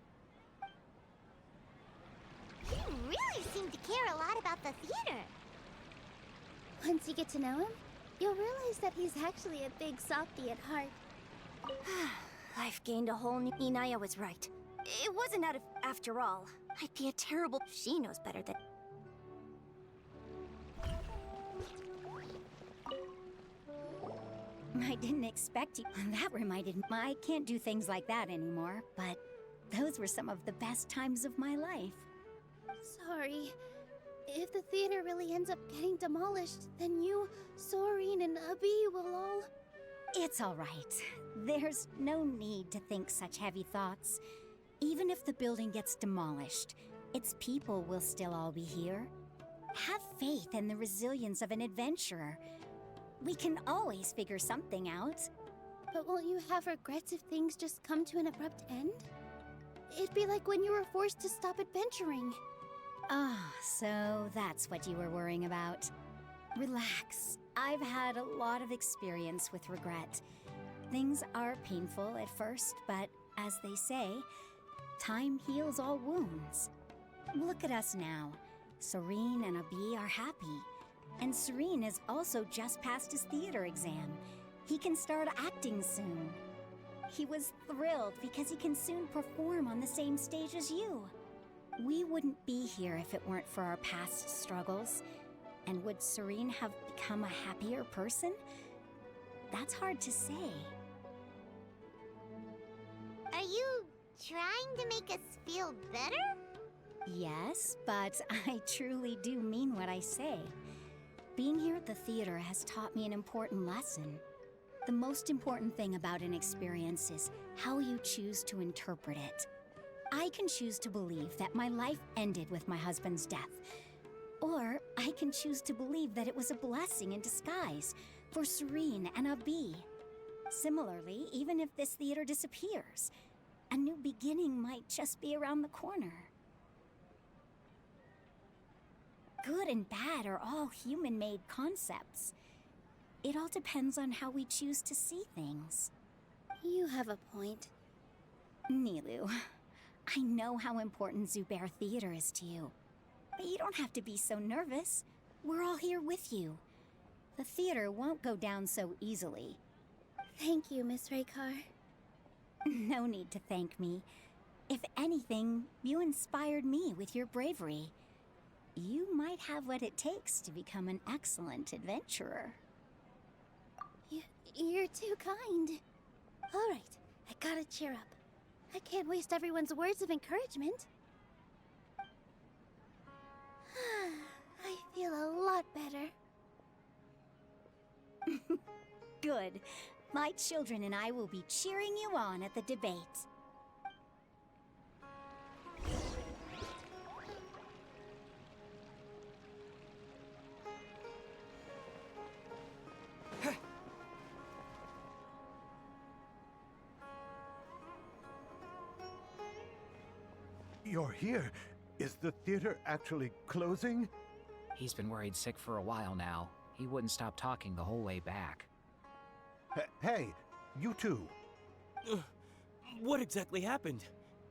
You really seem to care a lot about the theater. Once you get to know him, you'll realize that he's actually a big softie at heart. I've gained a whole new... Inaya was right. It wasn't after all. I'd be a terrible... She knows better than... I didn't expect you. That reminded me. I can't do things like that anymore, but those were some of the best times of my life. Sorry. If the theater really ends up getting demolished, then you, Soren, and Abi will all... It's all right. There's no need to think such heavy thoughts. Even if the building gets demolished, its people will still all be here. Have faith in the resilience of an adventurer. We can always figure something out. But won't you have regrets if things just come to an abrupt end? It'd be like when you were forced to stop adventuring. Ah, so that's what you were worrying about. Relax. I've had a lot of experience with regret. Things are painful at first, but as they say, time heals all wounds. Look at us now. Serene and Abi are happy. And Serene has also just passed his theater exam. He can start acting soon. He was thrilled because he can soon perform on the same stage as you. We wouldn't be here if it weren't for our past struggles. And would Serene have become a happier person? That's hard to say. Are you trying to make us feel better? Yes, but I truly do mean what I say. Being here at the theater has taught me an important lesson. The most important thing about an experience is how you choose to interpret it. I can choose to believe that my life ended with my husband's death. Or I can choose to believe that it was a blessing in disguise for Serene and Abi. Similarly, even if this theater disappears, a new beginning might just be around the corner. Good and bad are all human-made concepts. It all depends on how we choose to see things. You have a point. Nilou, I know how important Zubair Theater is to you. But you don't have to be so nervous. We're all here with you. The theater won't go down so easily. Thank you, Miss Raykar. No need to thank me. If anything, you inspired me with your bravery. You might have what it takes to become an excellent adventurer. You're too kind. All right, I gotta cheer up. I can't waste everyone's words of encouragement. I feel a lot better. Good. My children and I will be cheering you on at the debate. You're here. Is the theater actually closing? He's been worried sick for a while now. He wouldn't stop talking the whole way back. Hey, you two. What exactly happened?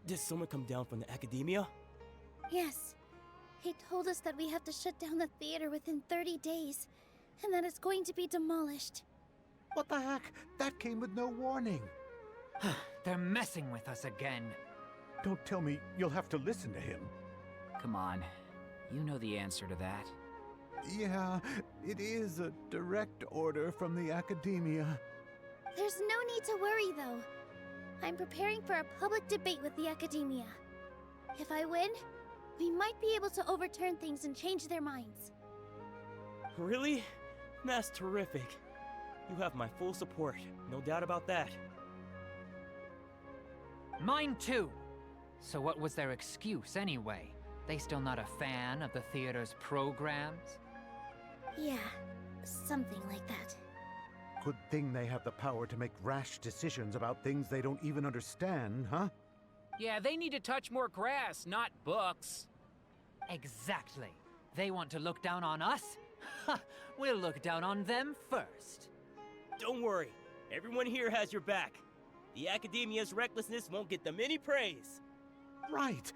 Did someone come down from the academia? Yes. He told us that we have to shut down the theater within 30 days, and that it's going to be demolished. What the heck? That came with no warning. They're messing with us again. Don't tell me you'll have to listen to him. Come on. You know the answer to that. Yeah, it is a direct order from the academia. There's no need to worry, though. I'm preparing for a public debate with the academia. If I win, we might be able to overturn things and change their minds. Really? That's terrific. You have my full support, no doubt about that. Mine too. So what was their excuse anyway? They still not a fan of the theater's programs? Yeah, something like that. Good thing they have the power to make rash decisions about things they don't even understand, huh? Yeah, they need to touch more grass, not books. Exactly. They want to look down on us? Ha! We'll look down on them first. Don't worry. Everyone here has your back. The academia's recklessness won't get them any praise. Right.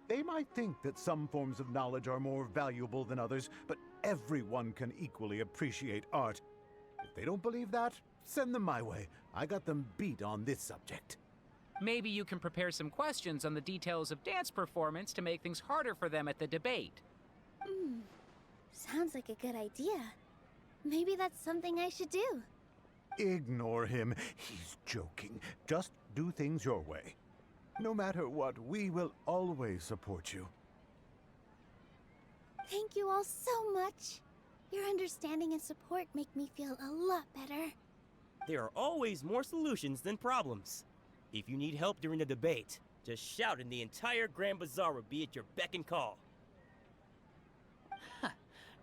They might think that some forms of knowledge are more valuable than others, but everyone can equally appreciate art. If they don't believe that, send them my way. I got them beat on this subject. Maybe you can prepare some questions on the details of dance performance to make things harder for them at the debate. Sounds like a good idea. Maybe that's something I should do. Ignore him. He's joking. Just do things your way. No matter what, we will always support you. Thank you all so much. Your understanding and support make me feel a lot better. There are always more solutions than problems. If you need help during the debate, just shout and the entire Grand Bazaar will be at your beck and call.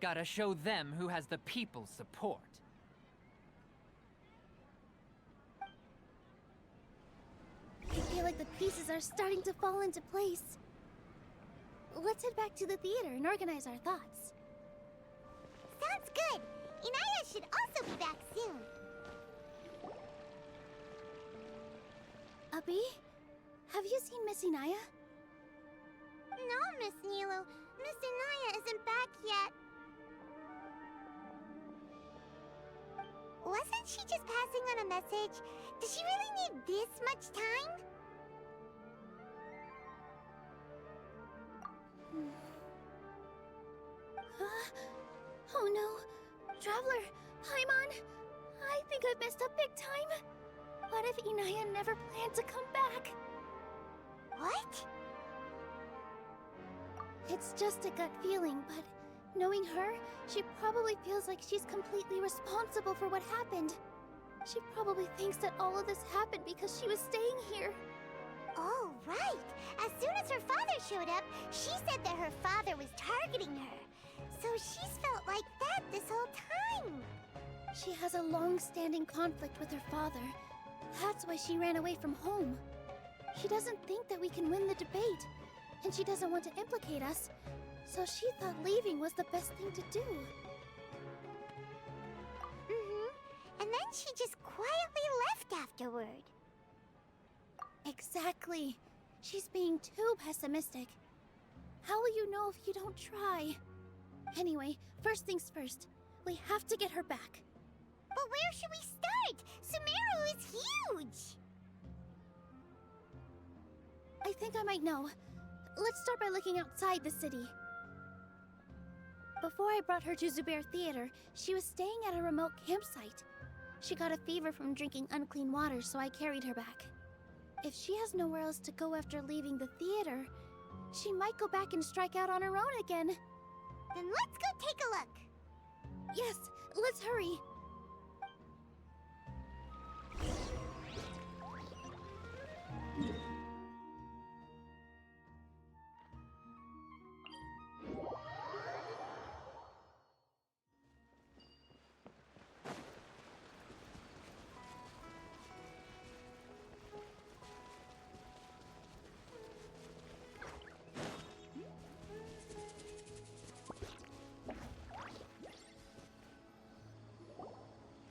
Gotta show them who has the people's support. I feel like the pieces are starting to fall into place. Let's head back to the theater and organize our thoughts. Sounds good. Inaya should also be back soon. Abby, have you seen Miss Inaya? No, Miss Nilou. Miss Inaya isn't back yet. Wasn't she just passing on a message? Does she really need this much time? Oh no. Traveler, Paimon, I think I've messed up big time. What if Inaya never planned to come back? What? It's just a gut feeling, but knowing her, she probably feels like she's completely responsible for what happened. She probably thinks that all of this happened because she was staying here. Oh, right. As soon as her father showed up, she said that her father was targeting her. So she's felt like that this whole time. She has a long-standing conflict with her father. That's why she ran away from home. She doesn't think that we can win the debate, and she doesn't want to implicate us, so she thought leaving was the best thing to do. And then she just quietly left afterward. Exactly. She's being too pessimistic. How will you know if you don't try? Anyway, first things first. We have to get her back. But where should we start? Sumeru is huge! I think I might know. Let's start by looking outside the city. Before I brought her to Zubair Theater, she was staying at a remote campsite. She got a fever from drinking unclean water, so I carried her back. If she has nowhere else to go after leaving the theater, she might go back and strike out on her own again. Then let's go take a look. Yes, let's hurry.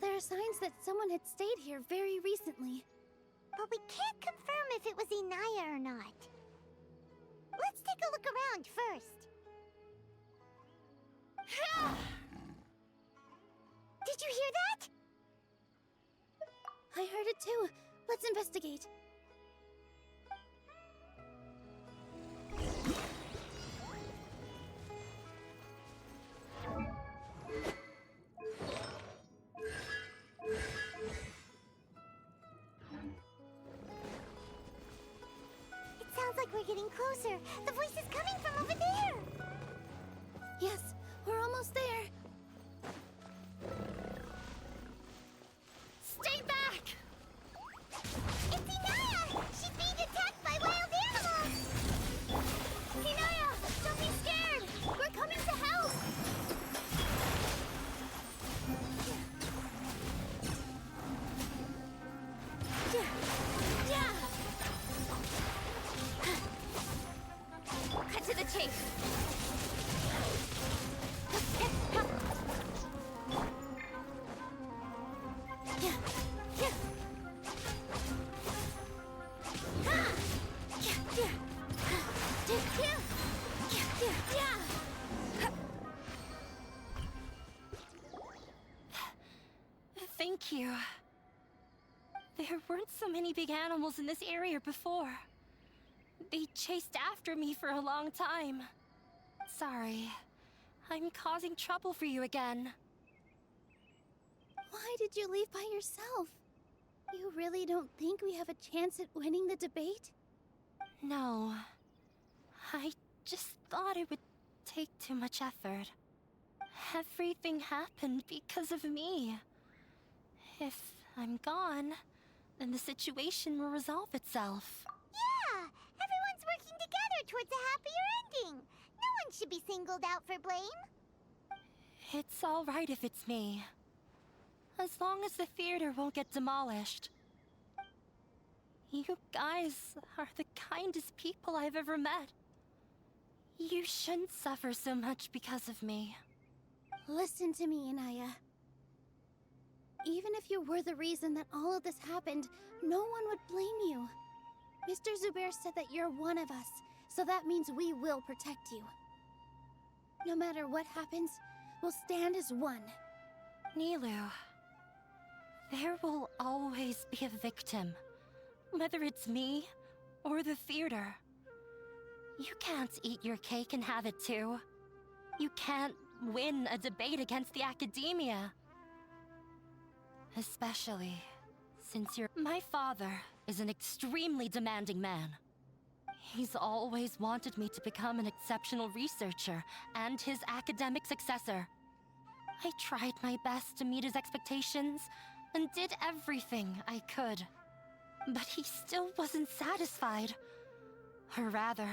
There are signs that someone had stayed here very recently. But we can't confirm if it was Inaya or not. Let's take a look around first. Did you hear that? I heard it too. Let's investigate. Sounds like we're getting closer. The voice is coming from over there. Yes, we're almost there. Stay back! It's Inaya! She's being attacked by wild animals! Inaya, don't be scared! We're coming to help! Cut to the chase. Thank you. There weren't so many big animals in this area before. They chased after me for a long time. Sorry. I'm causing trouble for you again. Why did you leave by yourself? You really don't think we have a chance at winning the debate? No. I just thought it would take too much effort. Everything happened because of me. If I'm gone, then the situation will resolve itself. Yeah! Everyone's working together towards a happier ending. No one should be singled out for blame. It's all right if it's me. As long as the theater won't get demolished. You guys are the kindest people I've ever met. You shouldn't suffer so much because of me. Listen to me, Inaya. Even if you were the reason that all of this happened, no one would blame you. Mr. Zubair said that you're one of us, so that means we will protect you. No matter what happens, we'll stand as one. Nilou, there will always be a victim. Whether it's me or the theater. You can't eat your cake and have it too. You can't win a debate against the academia. Especially since my father is an extremely demanding man. He's always wanted me to become an exceptional researcher and his academic successor. I tried my best to meet his expectations and did everything I could. But he still wasn't satisfied. Or rather,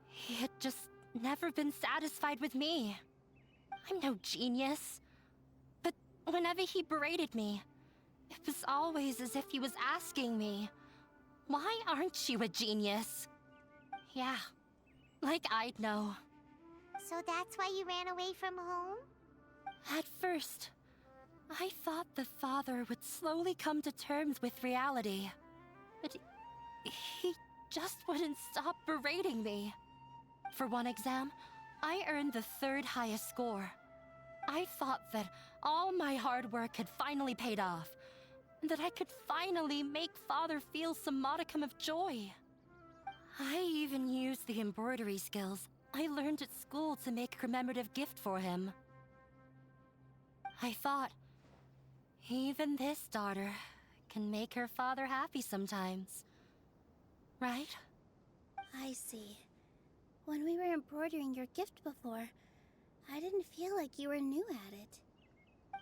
he had just never been satisfied with me. I'm no genius. But whenever he berated me, it was always as if he was asking me, "Why aren't you a genius?" Yeah, like I'd know. So that's why you ran away from home? At first, I thought the father would slowly come to terms with reality. But he just wouldn't stop berating me. For one exam, I earned the 3rd highest score. I thought that all my hard work had finally paid off, and that I could finally make Father feel some modicum of joy. I even used the embroidery skills I learned at school to make a commemorative gift for him. I thought, even this daughter can make her father happy sometimes. Right? I see. When we were embroidering your gift before, I didn't feel like you were new at it.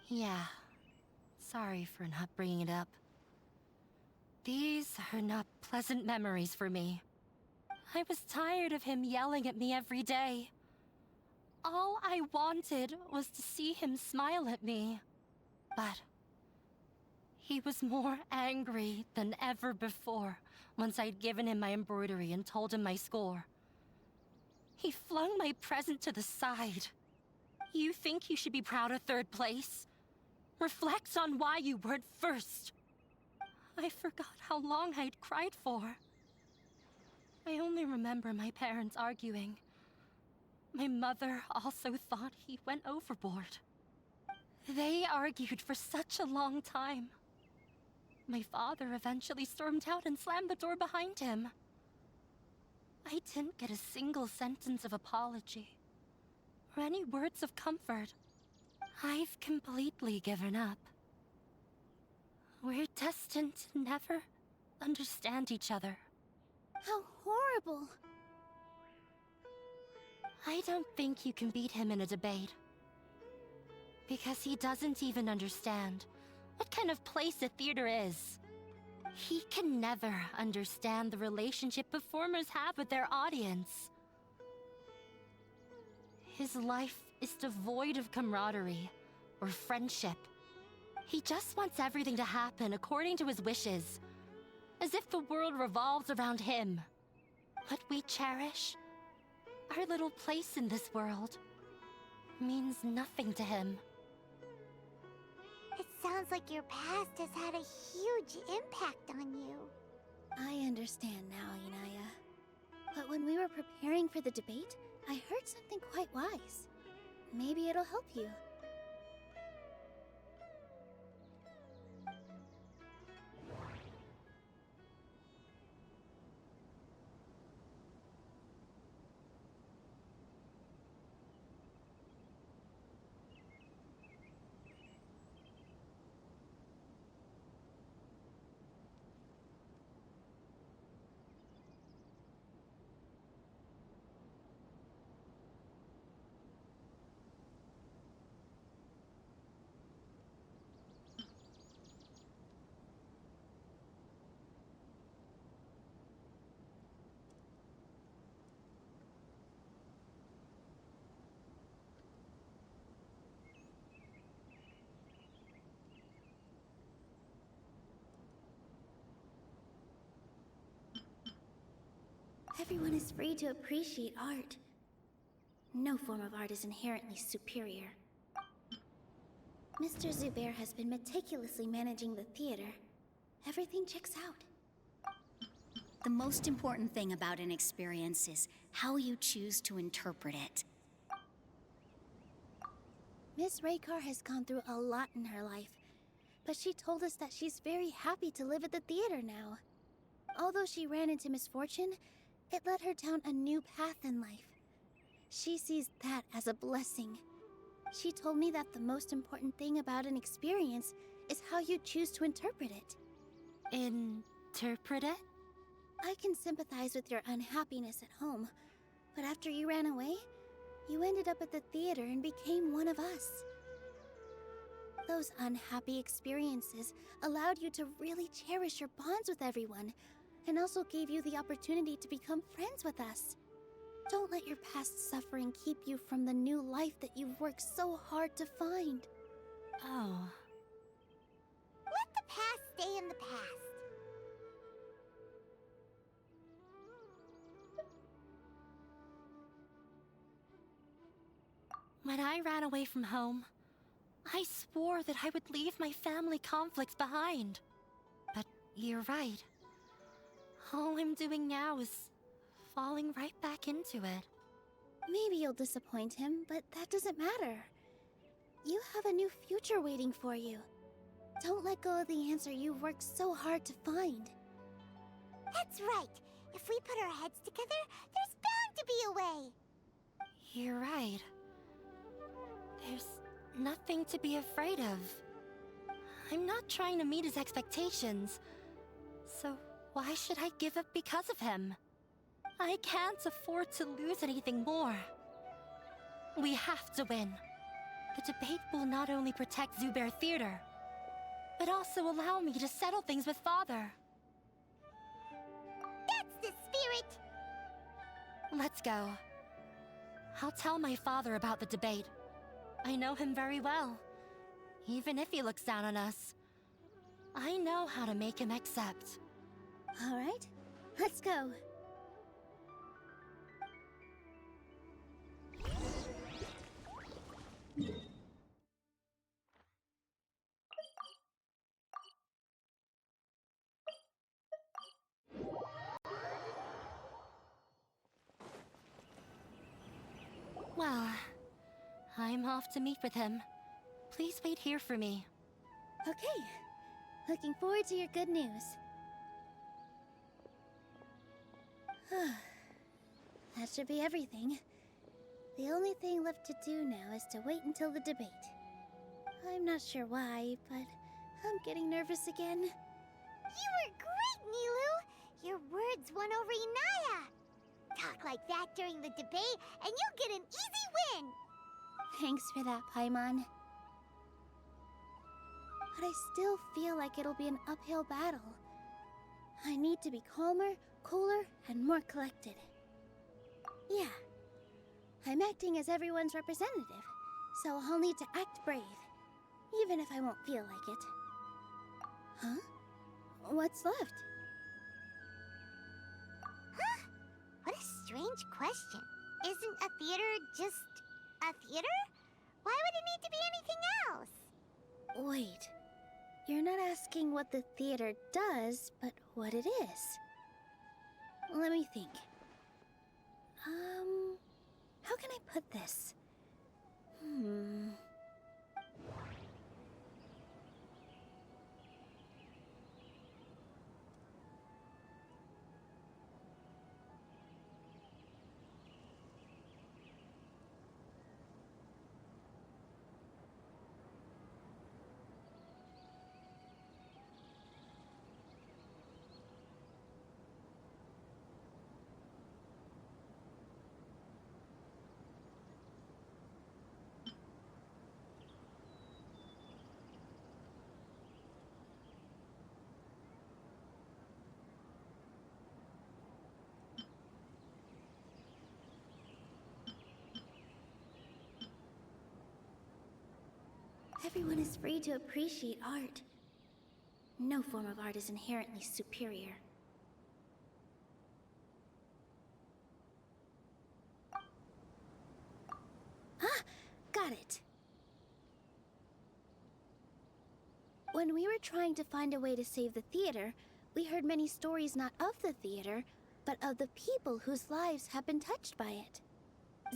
Yeah. Sorry for not bringing it up. These are not pleasant memories for me. I was tired of him yelling at me every day. All I wanted was to see him smile at me. But he was more angry than ever before once I'd given him my embroidery and told him my score. He flung my present to the side. You think you should be proud of 3rd place? Reflect on why you weren't first. I forgot how long I'd cried for. I only remember my parents arguing. My mother also thought he went overboard. They argued for such a long time. My father eventually stormed out and slammed the door behind him. I didn't get a single sentence of apology, or any words of comfort. I've completely given up. We're destined to never understand each other. How horrible! I don't think you can beat him in a debate. Because he doesn't even understand what kind of place a theater is. He can never understand the relationship performers have with their audience. His life is devoid of camaraderie or friendship. He just wants everything to happen according to his wishes, as if the world revolves around him. What we cherish, our little place in this world, means nothing to him. It sounds like your past has had a huge impact on you. I understand now, Inaya. But when we were preparing for the debate, I heard something quite wise. Maybe it'll help you. Everyone is free to appreciate art. No form of art is inherently superior. Mr. Zubair has been meticulously managing the theater. Everything checks out. The most important thing about an experience is how you choose to interpret it. Miss Raykar has gone through a lot in her life, but she told us that she's very happy to live at the theater now. Although she ran into misfortune, it led her down a new path in life. She sees that as a blessing. She told me that the most important thing about an experience is how you choose to interpret it. Interpret it? I can sympathize with your unhappiness at home, but after you ran away, you ended up at the theater and became one of us. Those unhappy experiences allowed you to really cherish your bonds with everyone, and also gave you the opportunity to become friends with us. Don't let your past suffering keep you from the new life that you've worked so hard to find. Oh. Let the past stay in the past. When I ran away from home, I swore that I would leave my family conflicts behind. But you're right. All I'm doing now is falling right back into it. Maybe you'll disappoint him, but that doesn't matter. You have a new future waiting for you. Don't let go of the answer you've worked so hard to find. That's right. If we put our heads together, there's bound to be a way. You're right. There's nothing to be afraid of. I'm not trying to meet his expectations. So why should I give up because of him? I can't afford to lose anything more. We have to win. The debate will not only protect Zubair Theater, but also allow me to settle things with Father. That's the spirit! Let's go. I'll tell my father about the debate. I know him very well. Even if he looks down on us, I know how to make him accept. All right, let's go. Well, I'm off to meet with him. Please wait here for me. Okay. Looking forward to your good news. That should be everything. The only thing left to do now is to wait until the debate. I'm not sure why, but I'm getting nervous again. You were great, Nilou! Your words won over Inaya! Talk like that during the debate, and you'll get an easy win! Thanks for that, Paimon. But I still feel like it'll be an uphill battle. I need to be calmer, cooler, and more collected. Yeah. I'm acting as everyone's representative, so I'll need to act brave, even if I won't feel like it. Huh? What's left? Huh? What a strange question. Isn't a theater just a theater? Why would it need to be anything else? Wait. You're not asking what the theater does, but what it is. Let me think. How can I put this? Everyone is free to appreciate art. No form of art is inherently superior. at it. When we were trying to find a way to save the theater, we heard many stories not of the theater, but of the people whose lives have been touched by it.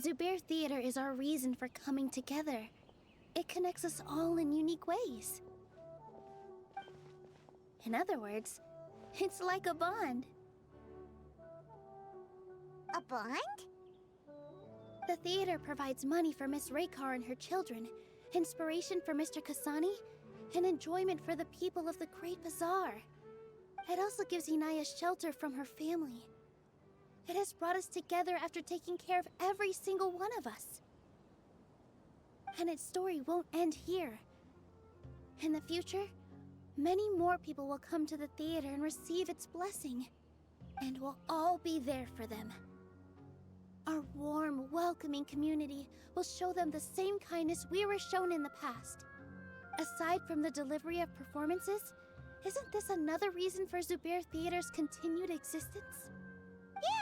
Zubair Theater is our reason for coming together. It connects us all in unique ways. In other words, it's like a bond. A bond? The theater provides money for Miss Raykar and her children, inspiration for Mr. Kasani, and enjoyment for the people of the Great Bazaar. It also gives Inaya shelter from her family. It has brought us together after taking care of every single one of us. And its story won't end here. In the future, many more people will come to the theater and receive its blessing. And we'll all be there for them. Our warm, welcoming community will show them the same kindness we were shown in the past. Aside from the delivery of performances, isn't this another reason for Zubair Theater's continued existence?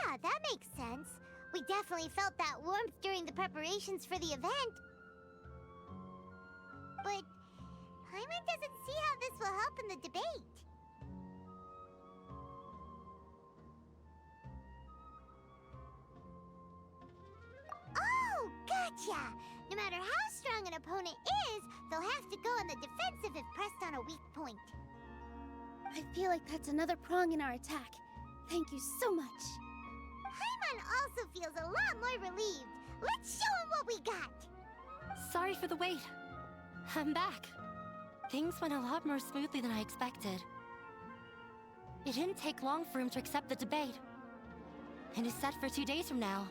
Yeah, that makes sense. We definitely felt that warmth during the preparations for the event. But Paimon doesn't see how this will help in the debate. Oh, gotcha! No matter how strong an opponent is, they'll have to go on the defensive if pressed on a weak point. I feel like that's another prong in our attack. Thank you so much. Paimon also feels a lot more relieved. Let's show him what we got! Sorry for the wait. I'm back. Things went a lot more smoothly than I expected. It didn't take long for him to accept the debate. And it's set for 2 days from now.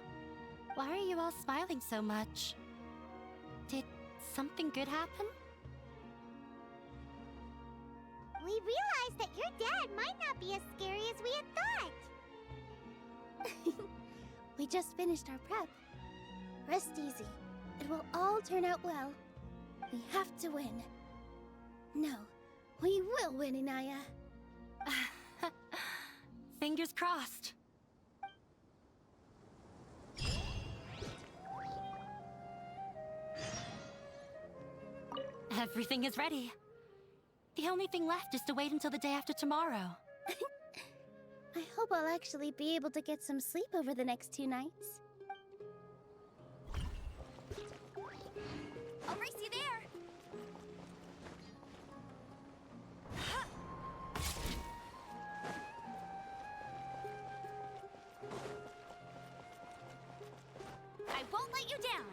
Why are you all smiling so much? Did something good happen? We realized that your dad might not be as scary as we had thought. We just finished our prep. Rest easy. It will all turn out well. We have to win. No, we will win, Inaya. Fingers crossed. Everything is ready. The only thing left is to wait until the day after tomorrow. I hope I'll actually be able to get some sleep over the next 2 nights. I'll race you there. I won't let you down.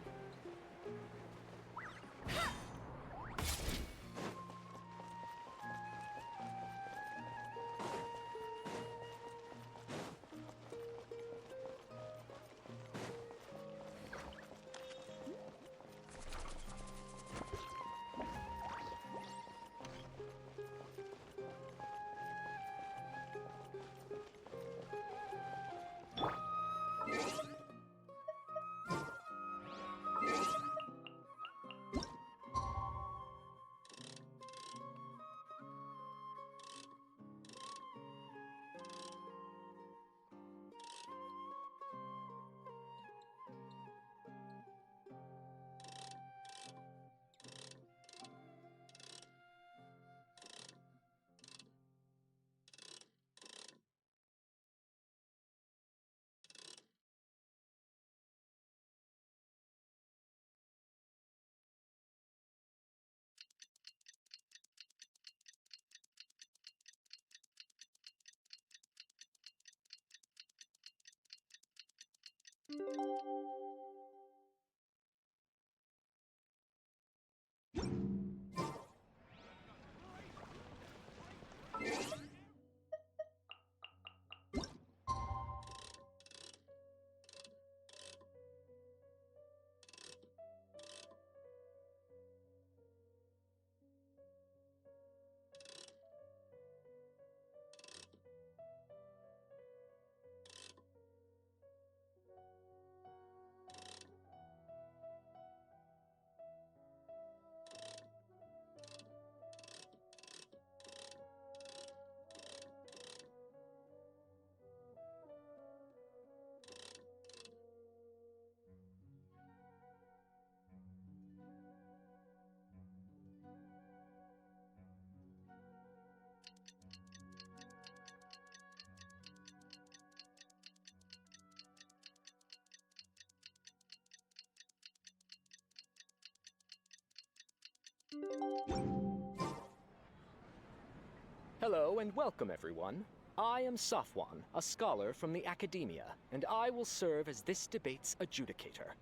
Hello and welcome, everyone. I am Safwan, a scholar from the Academia, and I will serve as this debate's adjudicator.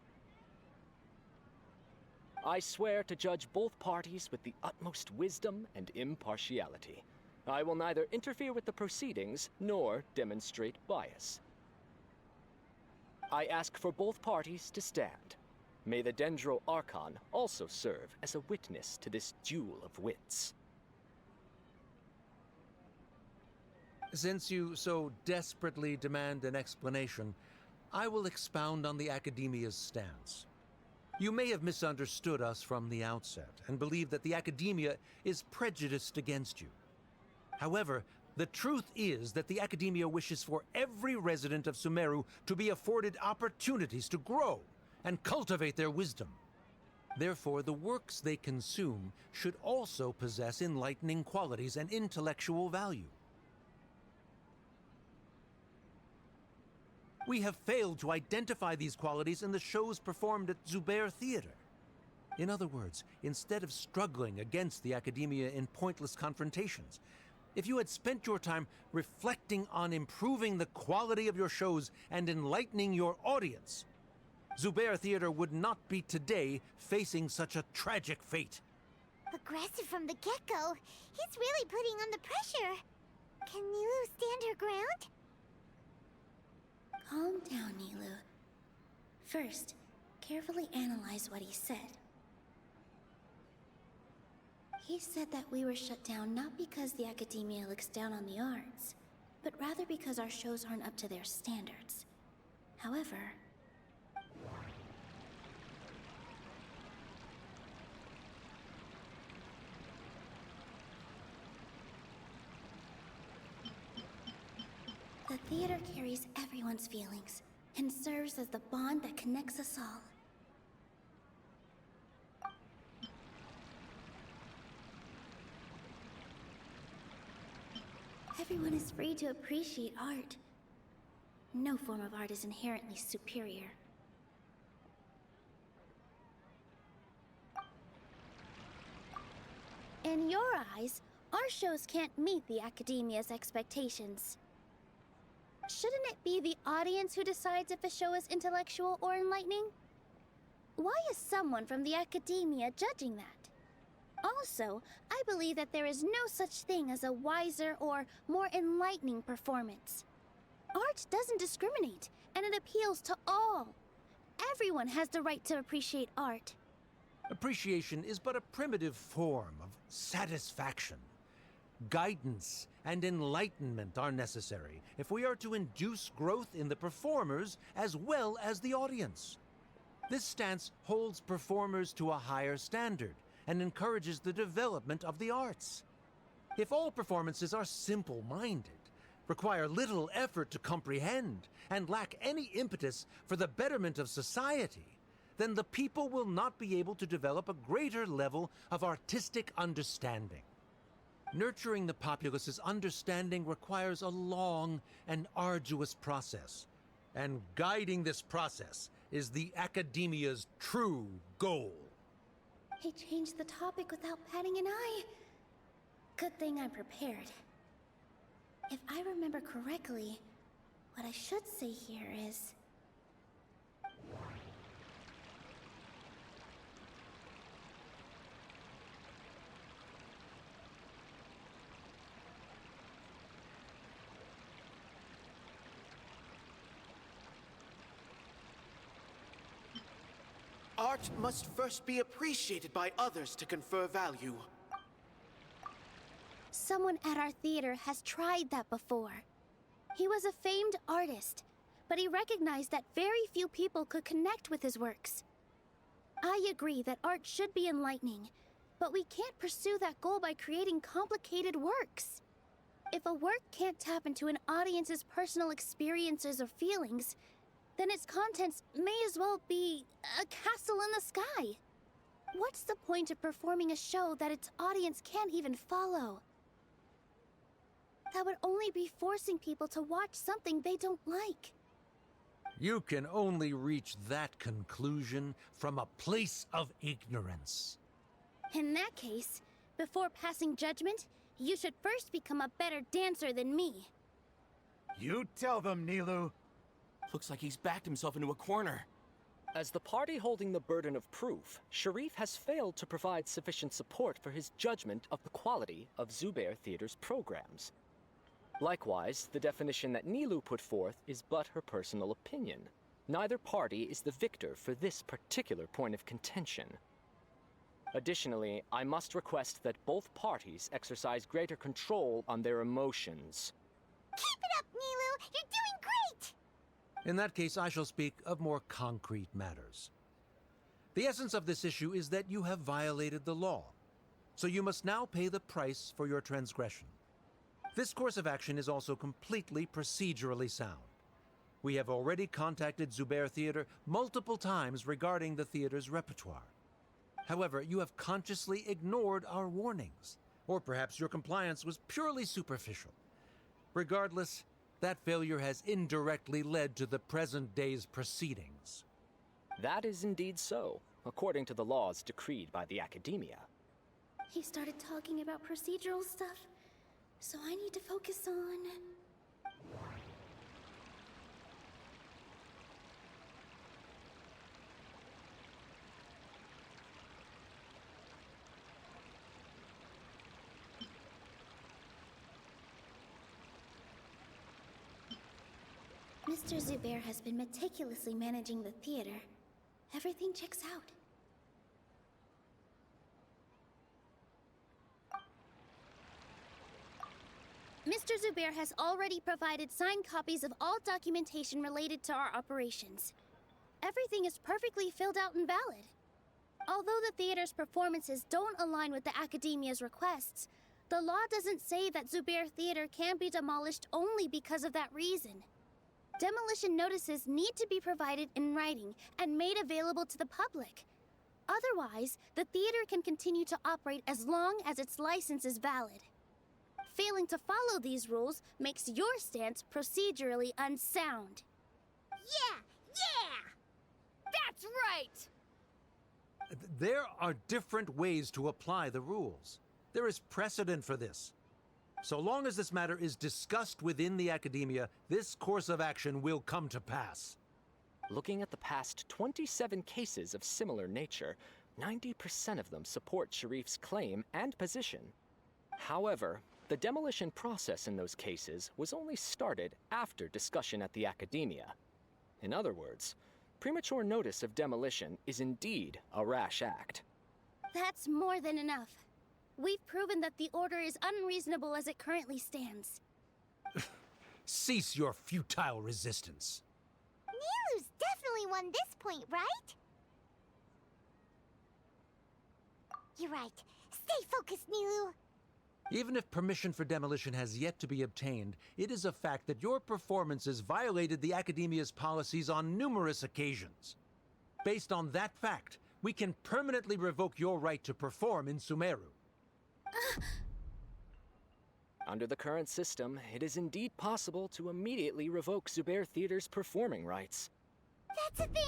I swear to judge both parties with the utmost wisdom and impartiality. I will neither interfere with the proceedings nor demonstrate bias. I ask for both parties to stand. May the Dendro Archon also serve as a witness to this duel of wits. Since you so desperately demand an explanation, I will expound on the Academia's stance. You may have misunderstood us from the outset and believe that the Academia is prejudiced against you. However, the truth is that the Academia wishes for every resident of Sumeru to be afforded opportunities to grow and cultivate their wisdom. Therefore, the works they consume should also possess enlightening qualities and intellectual value. We have failed to identify these qualities in the shows performed at Zubair Theater. In other words, instead of struggling against the Academia in pointless confrontations, if you had spent your time reflecting on improving the quality of your shows and enlightening your audience, Zubair Theater would not be today facing such a tragic fate. Aggressive from the get-go. He's really putting on the pressure. Can Nilou stand her ground? Calm down, Nilou. First, carefully analyze what he said. He said that we were shut down not because the Academia looks down on the arts, but rather because our shows aren't up to their standards. However, the theater carries everyone's feelings and serves as the bond that connects us all. Everyone is free to appreciate art. No form of art is inherently superior. In your eyes, our shows can't meet the Academia's expectations. Shouldn't it be the audience who decides if a show is intellectual or enlightening? Why is someone from the Academia judging that? Also, I believe that there is no such thing as a wiser or more enlightening performance. Art doesn't discriminate, and it appeals to all. Everyone has the right to appreciate art. Appreciation is but a primitive form of satisfaction. Guidance and enlightenment are necessary if we are to induce growth in the performers as well as the audience. This stance holds performers to a higher standard and encourages the development of the arts. If all performances are simple-minded, require little effort to comprehend, and lack any impetus for the betterment of society, then the people will not be able to develop a greater level of artistic understanding. Nurturing the populace's understanding requires a long and arduous process, and guiding this process is the Academia's true goal. He changed the topic without batting an eye. Good thing I'm prepared. If I remember correctly, what I should say here is... Art must first be appreciated by others to confer value. Someone at our theater has tried that before. He was a famed artist, but he recognized that very few people could connect with his works. I agree that art should be enlightening, but we can't pursue that goal by creating complicated works. If a work can't tap into an audience's personal experiences or feelings, then its contents may as well be a castle in the sky. What's the point of performing a show that its audience can't even follow? That would only be forcing people to watch something they don't like. You can only reach that conclusion from a place of ignorance. In that case, before passing judgment, you should first become a better dancer than me. You tell them, Nilou. Looks like he's backed himself into a corner. As the party holding the burden of proof, Sharif has failed to provide sufficient support for his judgment of the quality of Zubair Theater's programs. Likewise, the definition that Nilou put forth is but her personal opinion. Neither party is the victor for this particular point of contention. Additionally, I must request that both parties exercise greater control on their emotions. Keep it up, Nilou! You're doing great! In that case, I shall speak of more concrete matters. The essence of this issue is that you have violated the law, so you must now pay the price for your transgression. This course of action is also completely procedurally sound. We have already contacted Zubair Theater multiple times regarding the theater's repertoire. However, you have consciously ignored our warnings, or perhaps your compliance was purely superficial. Regardless, that failure has indirectly led to the present day's proceedings. That is indeed so, according to the laws decreed by the Academia. He started talking about procedural stuff, so I need to focus on... Mr. Zubair has been meticulously managing the theater. Everything checks out. Mr. Zubair has already provided signed copies of all documentation related to our operations. Everything is perfectly filled out and valid. Although the theater's performances don't align with the Academia's requests, the law doesn't say that Zubair Theater can be demolished only because of that reason. Demolition notices need to be provided in writing and made available to the public. Otherwise, the theater can continue to operate as long as its license is valid. Failing to follow these rules makes your stance procedurally unsound. Yeah! That's right! There are different ways to apply the rules. There is precedent for this. So long as this matter is discussed within the Academia, this course of action will come to pass. Looking at the past 27 cases of similar nature, 90% of them support Sharif's claim and position. However, the demolition process in those cases was only started after discussion at the Academia. In other words, premature notice of demolition is indeed a rash act. That's more than enough. We've proven that the order is unreasonable as it currently stands. Cease your futile resistance. Nilou's definitely won this point, right? You're right. Stay focused, Nilou. Even if permission for demolition has yet to be obtained, it is a fact that your performances violated the Academia's policies on numerous occasions. Based on that fact, we can permanently revoke your right to perform in Sumeru. Under the current system, it is indeed possible to immediately revoke Zubair Theater's performing rights. That's a thing?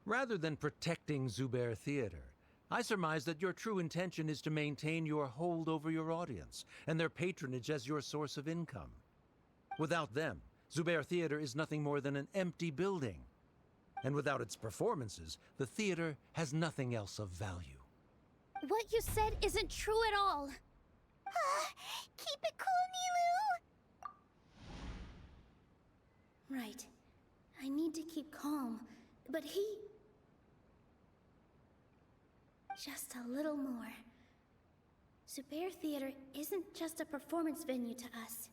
Rather than protecting Zubair Theater, I surmise that your true intention is to maintain your hold over your audience and their patronage as your source of income. Without them, Zubair Theater is nothing more than an empty building. And without its performances, the theater has nothing else of value. What you said isn't true at all. Keep it cool, Nilou! Right. I need to keep calm, but he... Just a little more. Zubair Theater isn't just a performance venue to us.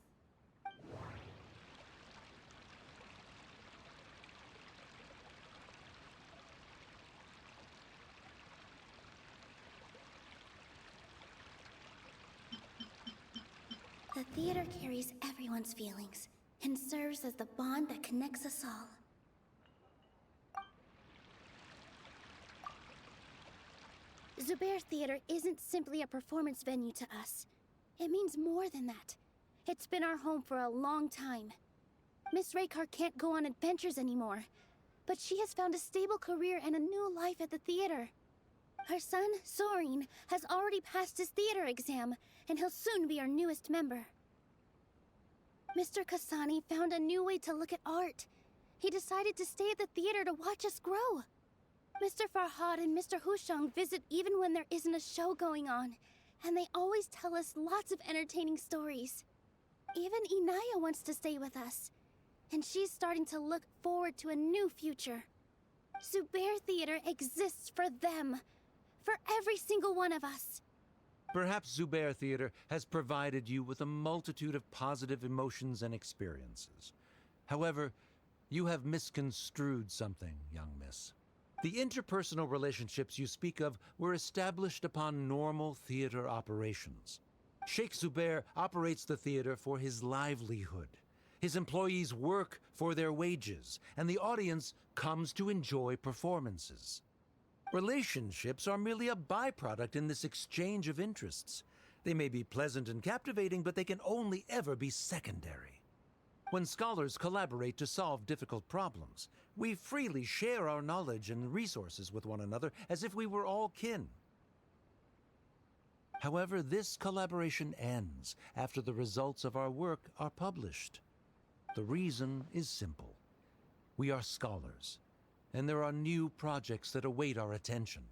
The theater carries everyone's feelings and serves as the bond that connects us all. Zubair Theater isn't simply a performance venue to us. It means more than that. It's been our home for a long time. Miss Raykar can't go on adventures anymore, but she has found a stable career and a new life at the theater. Her son, Soren, has already passed his theater exam, and he'll soon be our newest member. Mr. Kasani found a new way to look at art. He decided to stay at the theater to watch us grow. Mr. Farhad and Mr. Hushang visit even when there isn't a show going on, and they always tell us lots of entertaining stories. Even Inaya wants to stay with us, and she's starting to look forward to a new future. Zubair Theater exists for them, for every single one of us. Perhaps Zubair Theater has provided you with a multitude of positive emotions and experiences. However, you have misconstrued something, young miss. The interpersonal relationships you speak of were established upon normal theater operations. Sheikh Zubair operates the theater for his livelihood. His employees work for their wages, and the audience comes to enjoy performances. Relationships are merely a byproduct in this exchange of interests. They may be pleasant and captivating, but they can only ever be secondary. When scholars collaborate to solve difficult problems, we freely share our knowledge and resources with one another as if we were all kin. However, this collaboration ends after the results of our work are published. The reason is simple. We are scholars, and there are new projects that await our attention.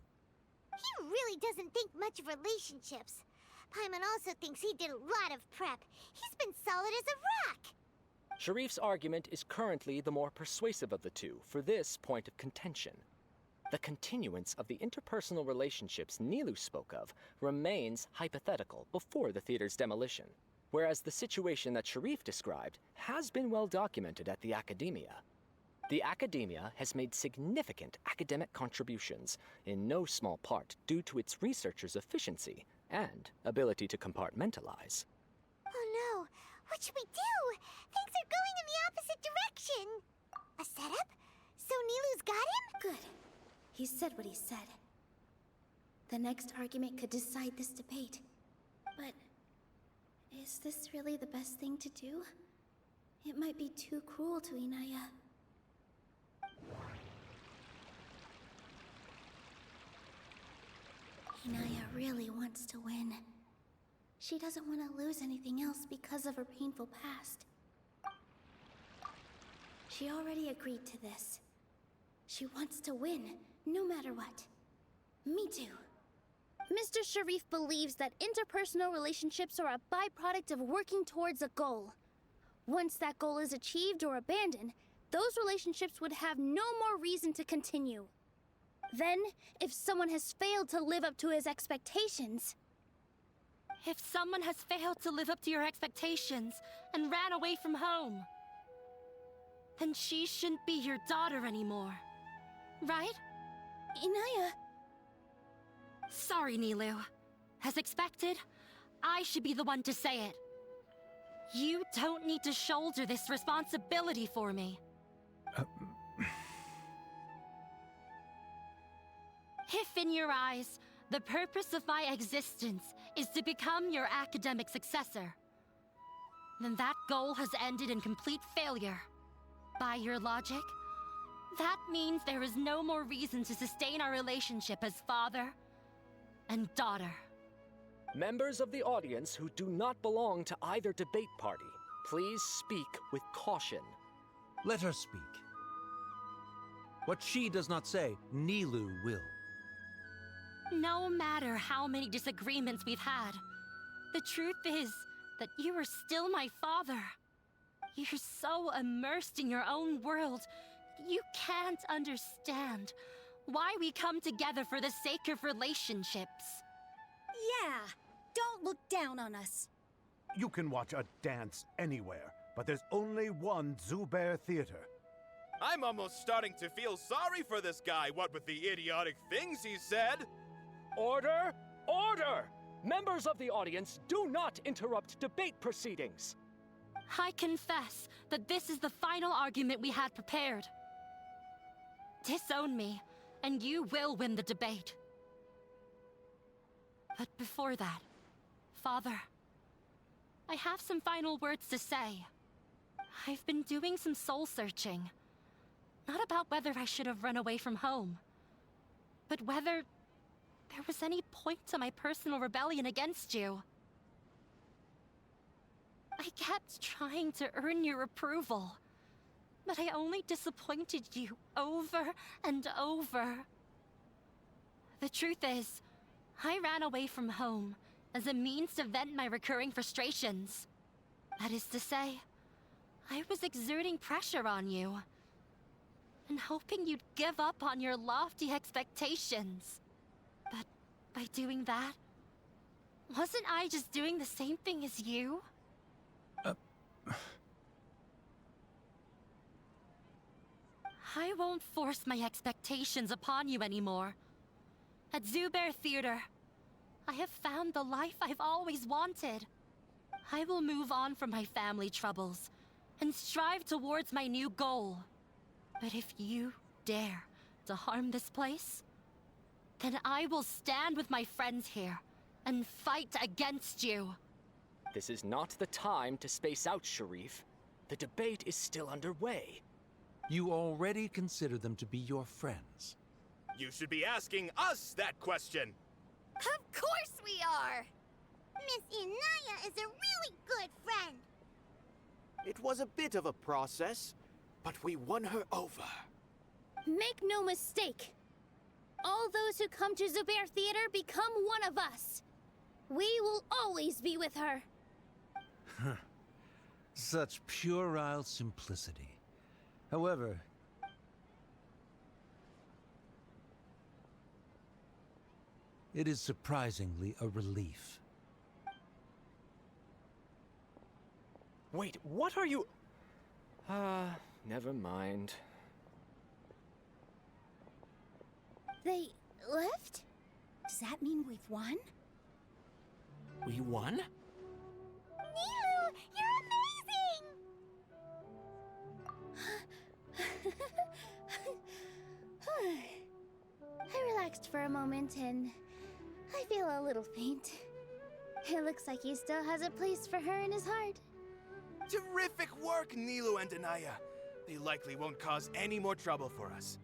He really doesn't think much of relationships. Paimon also thinks he did a lot of prep. He's been solid as a rock. Sharif's argument is currently the more persuasive of the two for this point of contention. The continuance of the interpersonal relationships Nilou spoke of remains hypothetical before the theater's demolition, whereas the situation that Sharif described has been well documented at the Academia. The Academia has made significant academic contributions, in no small part due to its researchers' efficiency and ability to compartmentalize. Oh no, what should we do? Things are going in the opposite direction. A setup? So Nilou's got him? Good. He said what he said. The next argument could decide this debate. But is this really the best thing to do? It might be too cruel to Inaya. Inaya really wants to win. She doesn't want to lose anything else because of her painful past. She already agreed to this. She wants to win, no matter what. Me too. Mr. Sharif believes that interpersonal relationships are a byproduct of working towards a goal. Once that goal is achieved or abandoned, those relationships would have no more reason to continue. Then, if someone has failed to live up to his expectations... If someone has failed to live up to your expectations and ran away from home, then she shouldn't be your daughter anymore. Right? Inaya... Sorry, Nilou. As expected, I should be the one to say it. You don't need to shoulder this responsibility for me. If in your eyes, the purpose of my existence is to become your academic successor, then that goal has ended in complete failure. By your logic, that means there is no more reason to sustain our relationship as father and daughter. Members of the audience who do not belong to either debate party, please speak with caution. Let her speak. What she does not say, Nilou will. No matter how many disagreements we've had, the truth is that you are still my father. You're so immersed in your own world, you can't understand why we come together for the sake of relationships. Yeah, don't look down on us. You can watch a dance anywhere, but there's only one Zubair Theater. I'm almost starting to feel sorry for this guy, what with the idiotic things he said. Order! Order! Members of the audience, do not interrupt debate proceedings. I confess that this is the final argument we had prepared. Disown me, and you will win the debate. But before that, Father, I have some final words to say. I've been doing some soul-searching. Not about whether I should have run away from home, but whether there was any point to my personal rebellion against you. I kept trying to earn your approval, but I only disappointed you over and over. The truth is, I ran away from home as a means to vent my recurring frustrations. That is to say, I was exerting pressure on you and hoping you'd give up on your lofty expectations. But by doing that, wasn't I just doing the same thing as you? I won't force my expectations upon you anymore. At Zubair Theater, I have found the life I've always wanted. I will move on from my family troubles and strive towards my new goal. But if you dare to harm this place, then I will stand with my friends here and fight against you. This is not the time to space out, Sharif. The debate is still underway. You already consider them to be your friends. You should be asking us that question! Of course we are! Miss Inaya is a really good friend. It was a bit of a process, but we won her over. Make no mistake. All those who come to Zubair Theater become one of us. We will always be with her. Such puerile simplicity. However, it is surprisingly a relief. Wait, what are you... never mind. They left? Does that mean we've won? We won? Nilou, you're amazing! I relaxed for a moment and I feel a little faint. It looks like he still has a place for her in his heart. Terrific work, Nilou and Anaya. They likely won't cause any more trouble for us.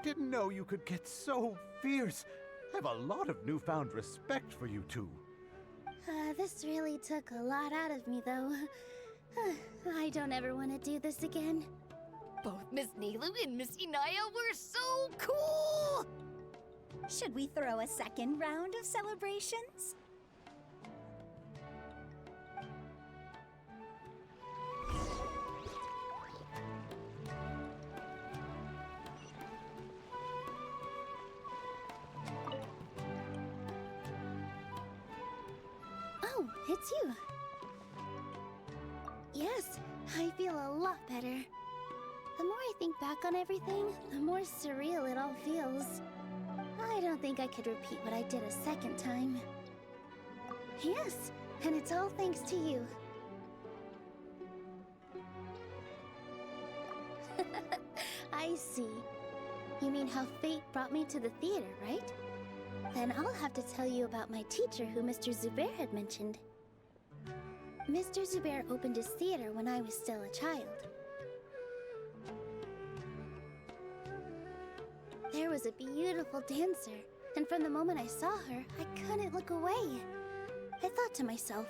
Didn't know you could get so fierce. I have a lot of newfound respect for you two. This really took a lot out of me, though. I don't ever want to do this again. Both Miss Nilou and Miss Inaya were so cool! Should we throw a second round of celebrations? Oh, it's you. Yes, I feel a lot better. The more I think back on everything, the more surreal it all feels. I don't think I could repeat what I did a second time. Yes, and it's all thanks to you. I see. You mean how fate brought me to the theater, right? Then I'll have to tell you about my teacher who Mr. Zubair had mentioned. Mr. Zubair opened his theater when I was still a child. There was a beautiful dancer, and from the moment I saw her, I couldn't look away. I thought to myself,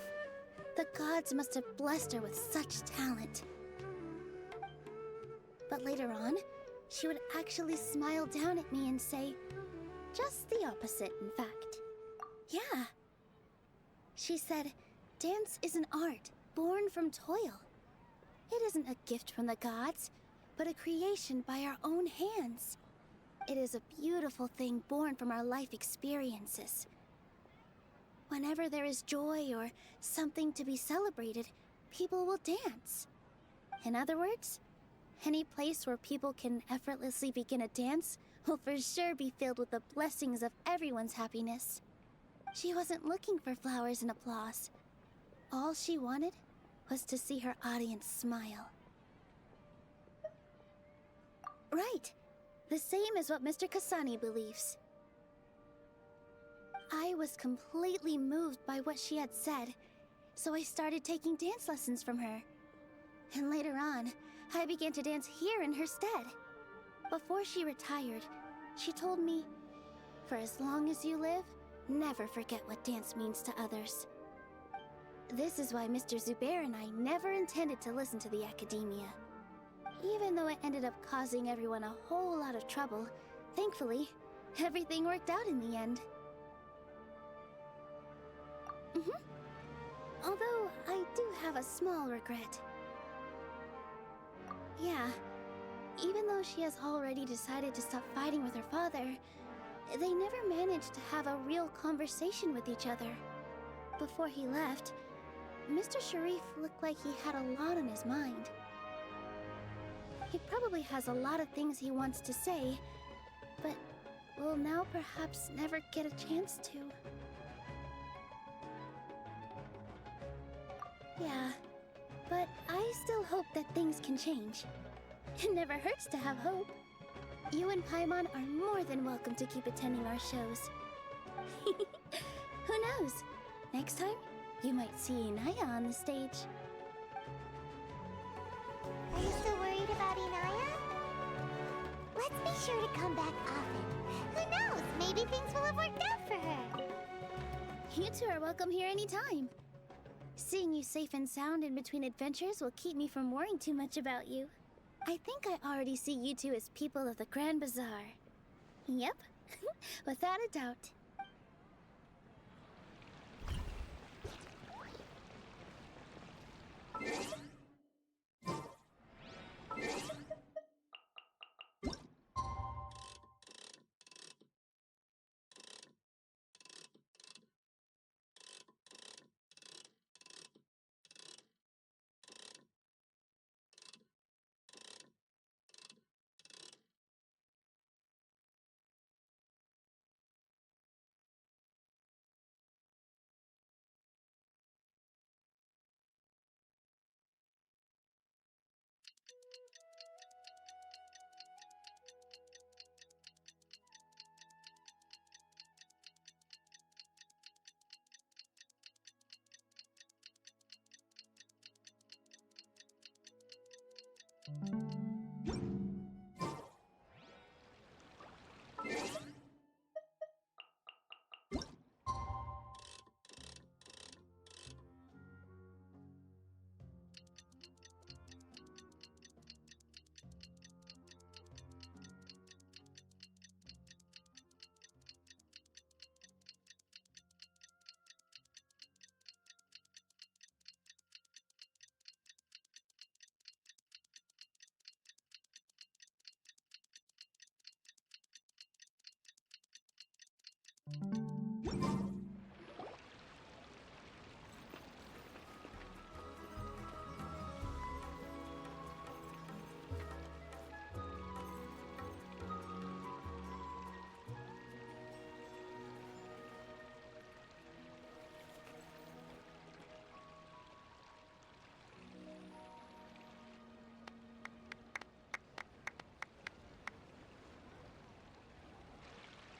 the gods must have blessed her with such talent. But later on, she would actually smile down at me and say, just the opposite, in fact. Yeah. She said, dance is an art born from toil. It isn't a gift from the gods, but a creation by our own hands. It is a beautiful thing born from our life experiences. Whenever there is joy or something to be celebrated, people will dance. In other words, any place where people can effortlessly begin a dance will for sure be filled with the blessings of everyone's happiness. She wasn't looking for flowers and applause. All she wanted was to see her audience smile. Right. The same as what Mr. Kasani believes. I was completely moved by what she had said, so I started taking dance lessons from her. And later on, I began to dance here in her stead. Before she retired, she told me, For as long as you live, never forget what dance means to others. This is why Mr. Zubair and I never intended to listen to the academia. Even though it ended up causing everyone a whole lot of trouble, thankfully, everything worked out in the end. Although, I do have a small regret. Yeah, even though she has already decided to stop fighting with her father, they never managed to have a real conversation with each other. Before he left, Mr. Sharif looked like he had a lot on his mind. He probably has a lot of things he wants to say, but will now perhaps never get a chance to. Yeah, but I still hope that things can change. It never hurts to have hope. You and Paimon are more than welcome to keep attending our shows. Who knows? Next time, you might see Inaya on the stage. Are you still worried about Inaya? Let's be sure to come back often. Who knows? Maybe things will have worked out for her. You two are welcome here anytime. Seeing you safe and sound in between adventures will keep me from worrying too much about you. I think I already see you two as people of the Grand Bazaar. Yep, without a doubt.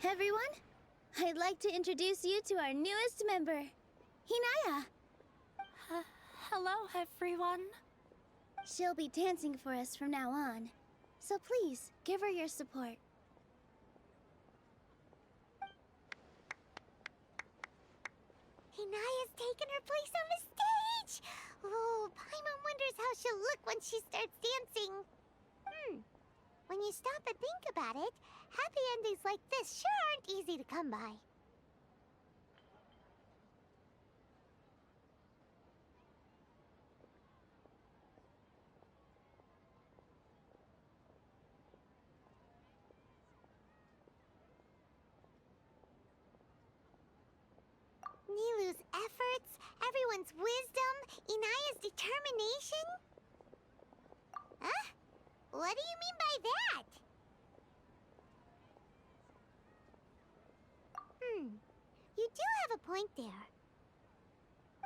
Everyone, I'd like to introduce you to our newest member, Hinaya. Hello, everyone. She'll be dancing for us from now on, so please give her your support. Hinaya's taken her place on the stage! Oh, Paimon wonders how she'll look when she starts dancing. When you stop and think about it, happy endings like this sure aren't easy to come by. Nilou's efforts, everyone's wisdom, Inaya's determination? Huh? What do you mean by that? You do have a point there.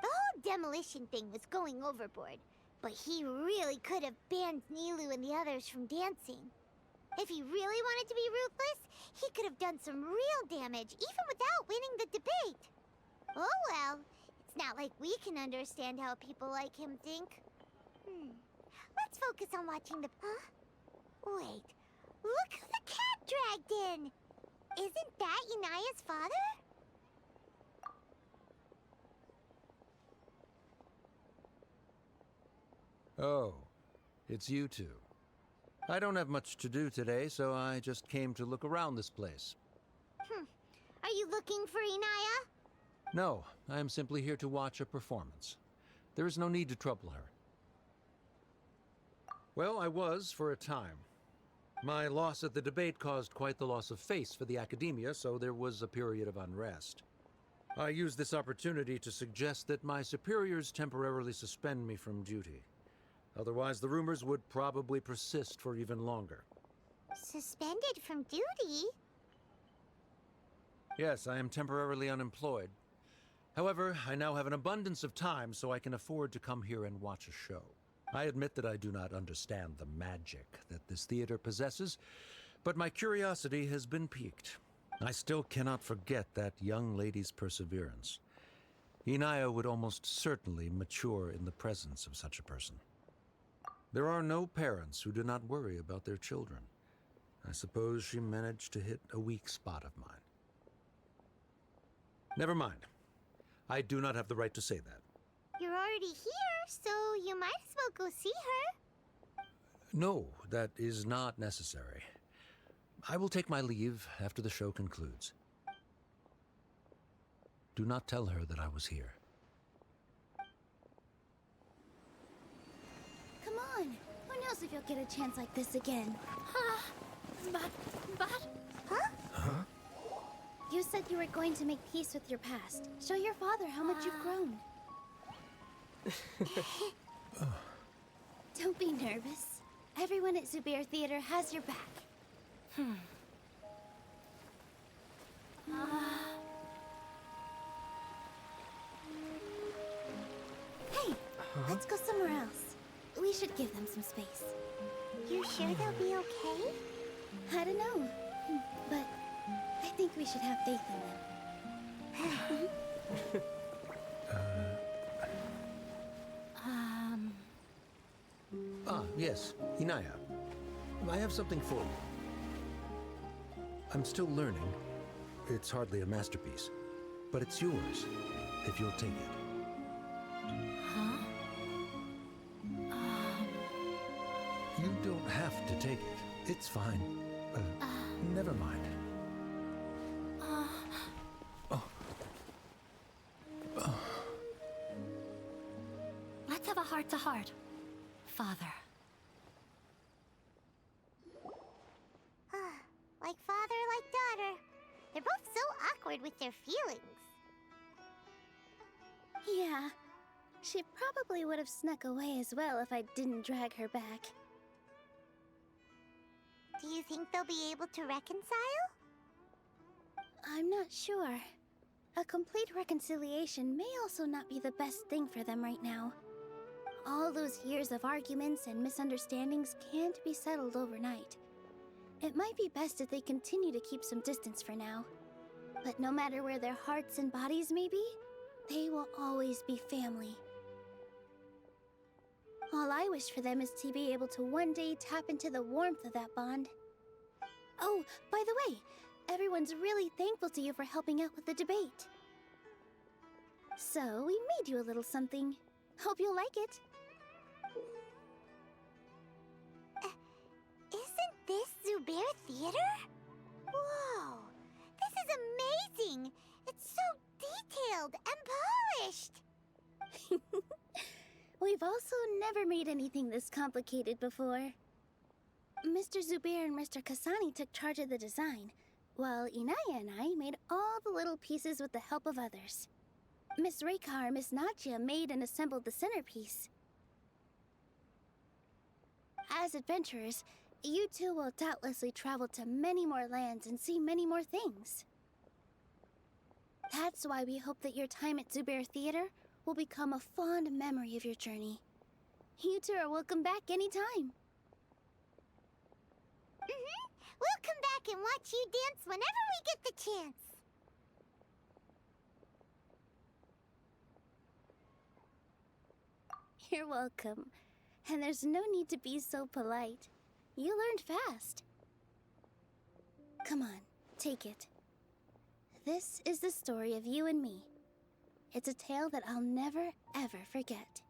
The whole demolition thing was going overboard, but he really could have banned Nilou and the others from dancing. If he really wanted to be ruthless, he could have done some real damage, even without winning the debate. Oh well, it's not like we can understand how people like him think. Let's focus on watching the... Huh? Wait, look who the cat dragged in! Isn't that Inaya's father? Oh, it's you two. I don't have much to do today, so I just came to look around this place. Are you looking for Inaya? No, I am simply here to watch a performance. There is no need to trouble her. Well, I was for a time. My loss at the debate caused quite the loss of face for the academia, so there was a period of unrest. I used this opportunity to suggest that my superiors temporarily suspend me from duty. Otherwise, the rumors would probably persist for even longer. Suspended from duty? Yes, I am temporarily unemployed. However, I now have an abundance of time, so I can afford to come here and watch a show. I admit that I do not understand the magic that this theater possesses, but my curiosity has been piqued. I still cannot forget that young lady's perseverance. Inaya would almost certainly mature in the presence of such a person. There are no parents who do not worry about their children. I suppose she managed to hit a weak spot of mine. Never mind. I do not have the right to say that. You're already here, so you might as well go see her. No, that is not necessary. I will take my leave after the show concludes. Do not tell her that I was here. Come on. Who knows if you'll get a chance like this again? But... Huh? You said you were going to make peace with your past. Show your father how much you've grown. Don't be nervous. Everyone at Zubair Theater has your back. Hey, let's go somewhere else. We should give them some space. You sure they'll be okay? I don't know, but I think we should have faith in them. Yes, Inaya. I have something for you. I'm still learning. It's hardly a masterpiece, but it's yours, if you'll take it. You don't have to take it. It's fine. Never mind. Let's have a heart-to-heart, Father. Like father, like daughter. They're both so awkward with their feelings. Yeah, she probably would have snuck away as well if I didn't drag her back. Do you think they'll be able to reconcile? I'm not sure. A complete reconciliation may also not be the best thing for them right now. All those years of arguments and misunderstandings can't be settled overnight. It might be best if they continue to keep some distance for now. But no matter where their hearts and bodies may be, they will always be family. All I wish for them is to be able to one day tap into the warmth of that bond. Oh, by the way, everyone's really thankful to you for helping out with the debate. So, we made you a little something. Hope you'll like it. Isn't this Zubair Theater? Whoa! This is amazing! It's so detailed and polished! We've also never made anything this complicated before. Mr. Zubair and Mr. Kasani took charge of the design, while Inaya and I made all the little pieces with the help of others. Miss Reikar and Miss Nadia made and assembled the centerpiece. As adventurers, you two will doubtlessly travel to many more lands and see many more things. That's why we hope that your time at Zubair Theater will become a fond memory of your journey. You two are welcome back anytime. We'll come back and watch you dance whenever we get the chance. You're welcome. And there's no need to be so polite. You learned fast. Come on, Take it. This is the story of you and me. It's a tale that I'll never, ever forget.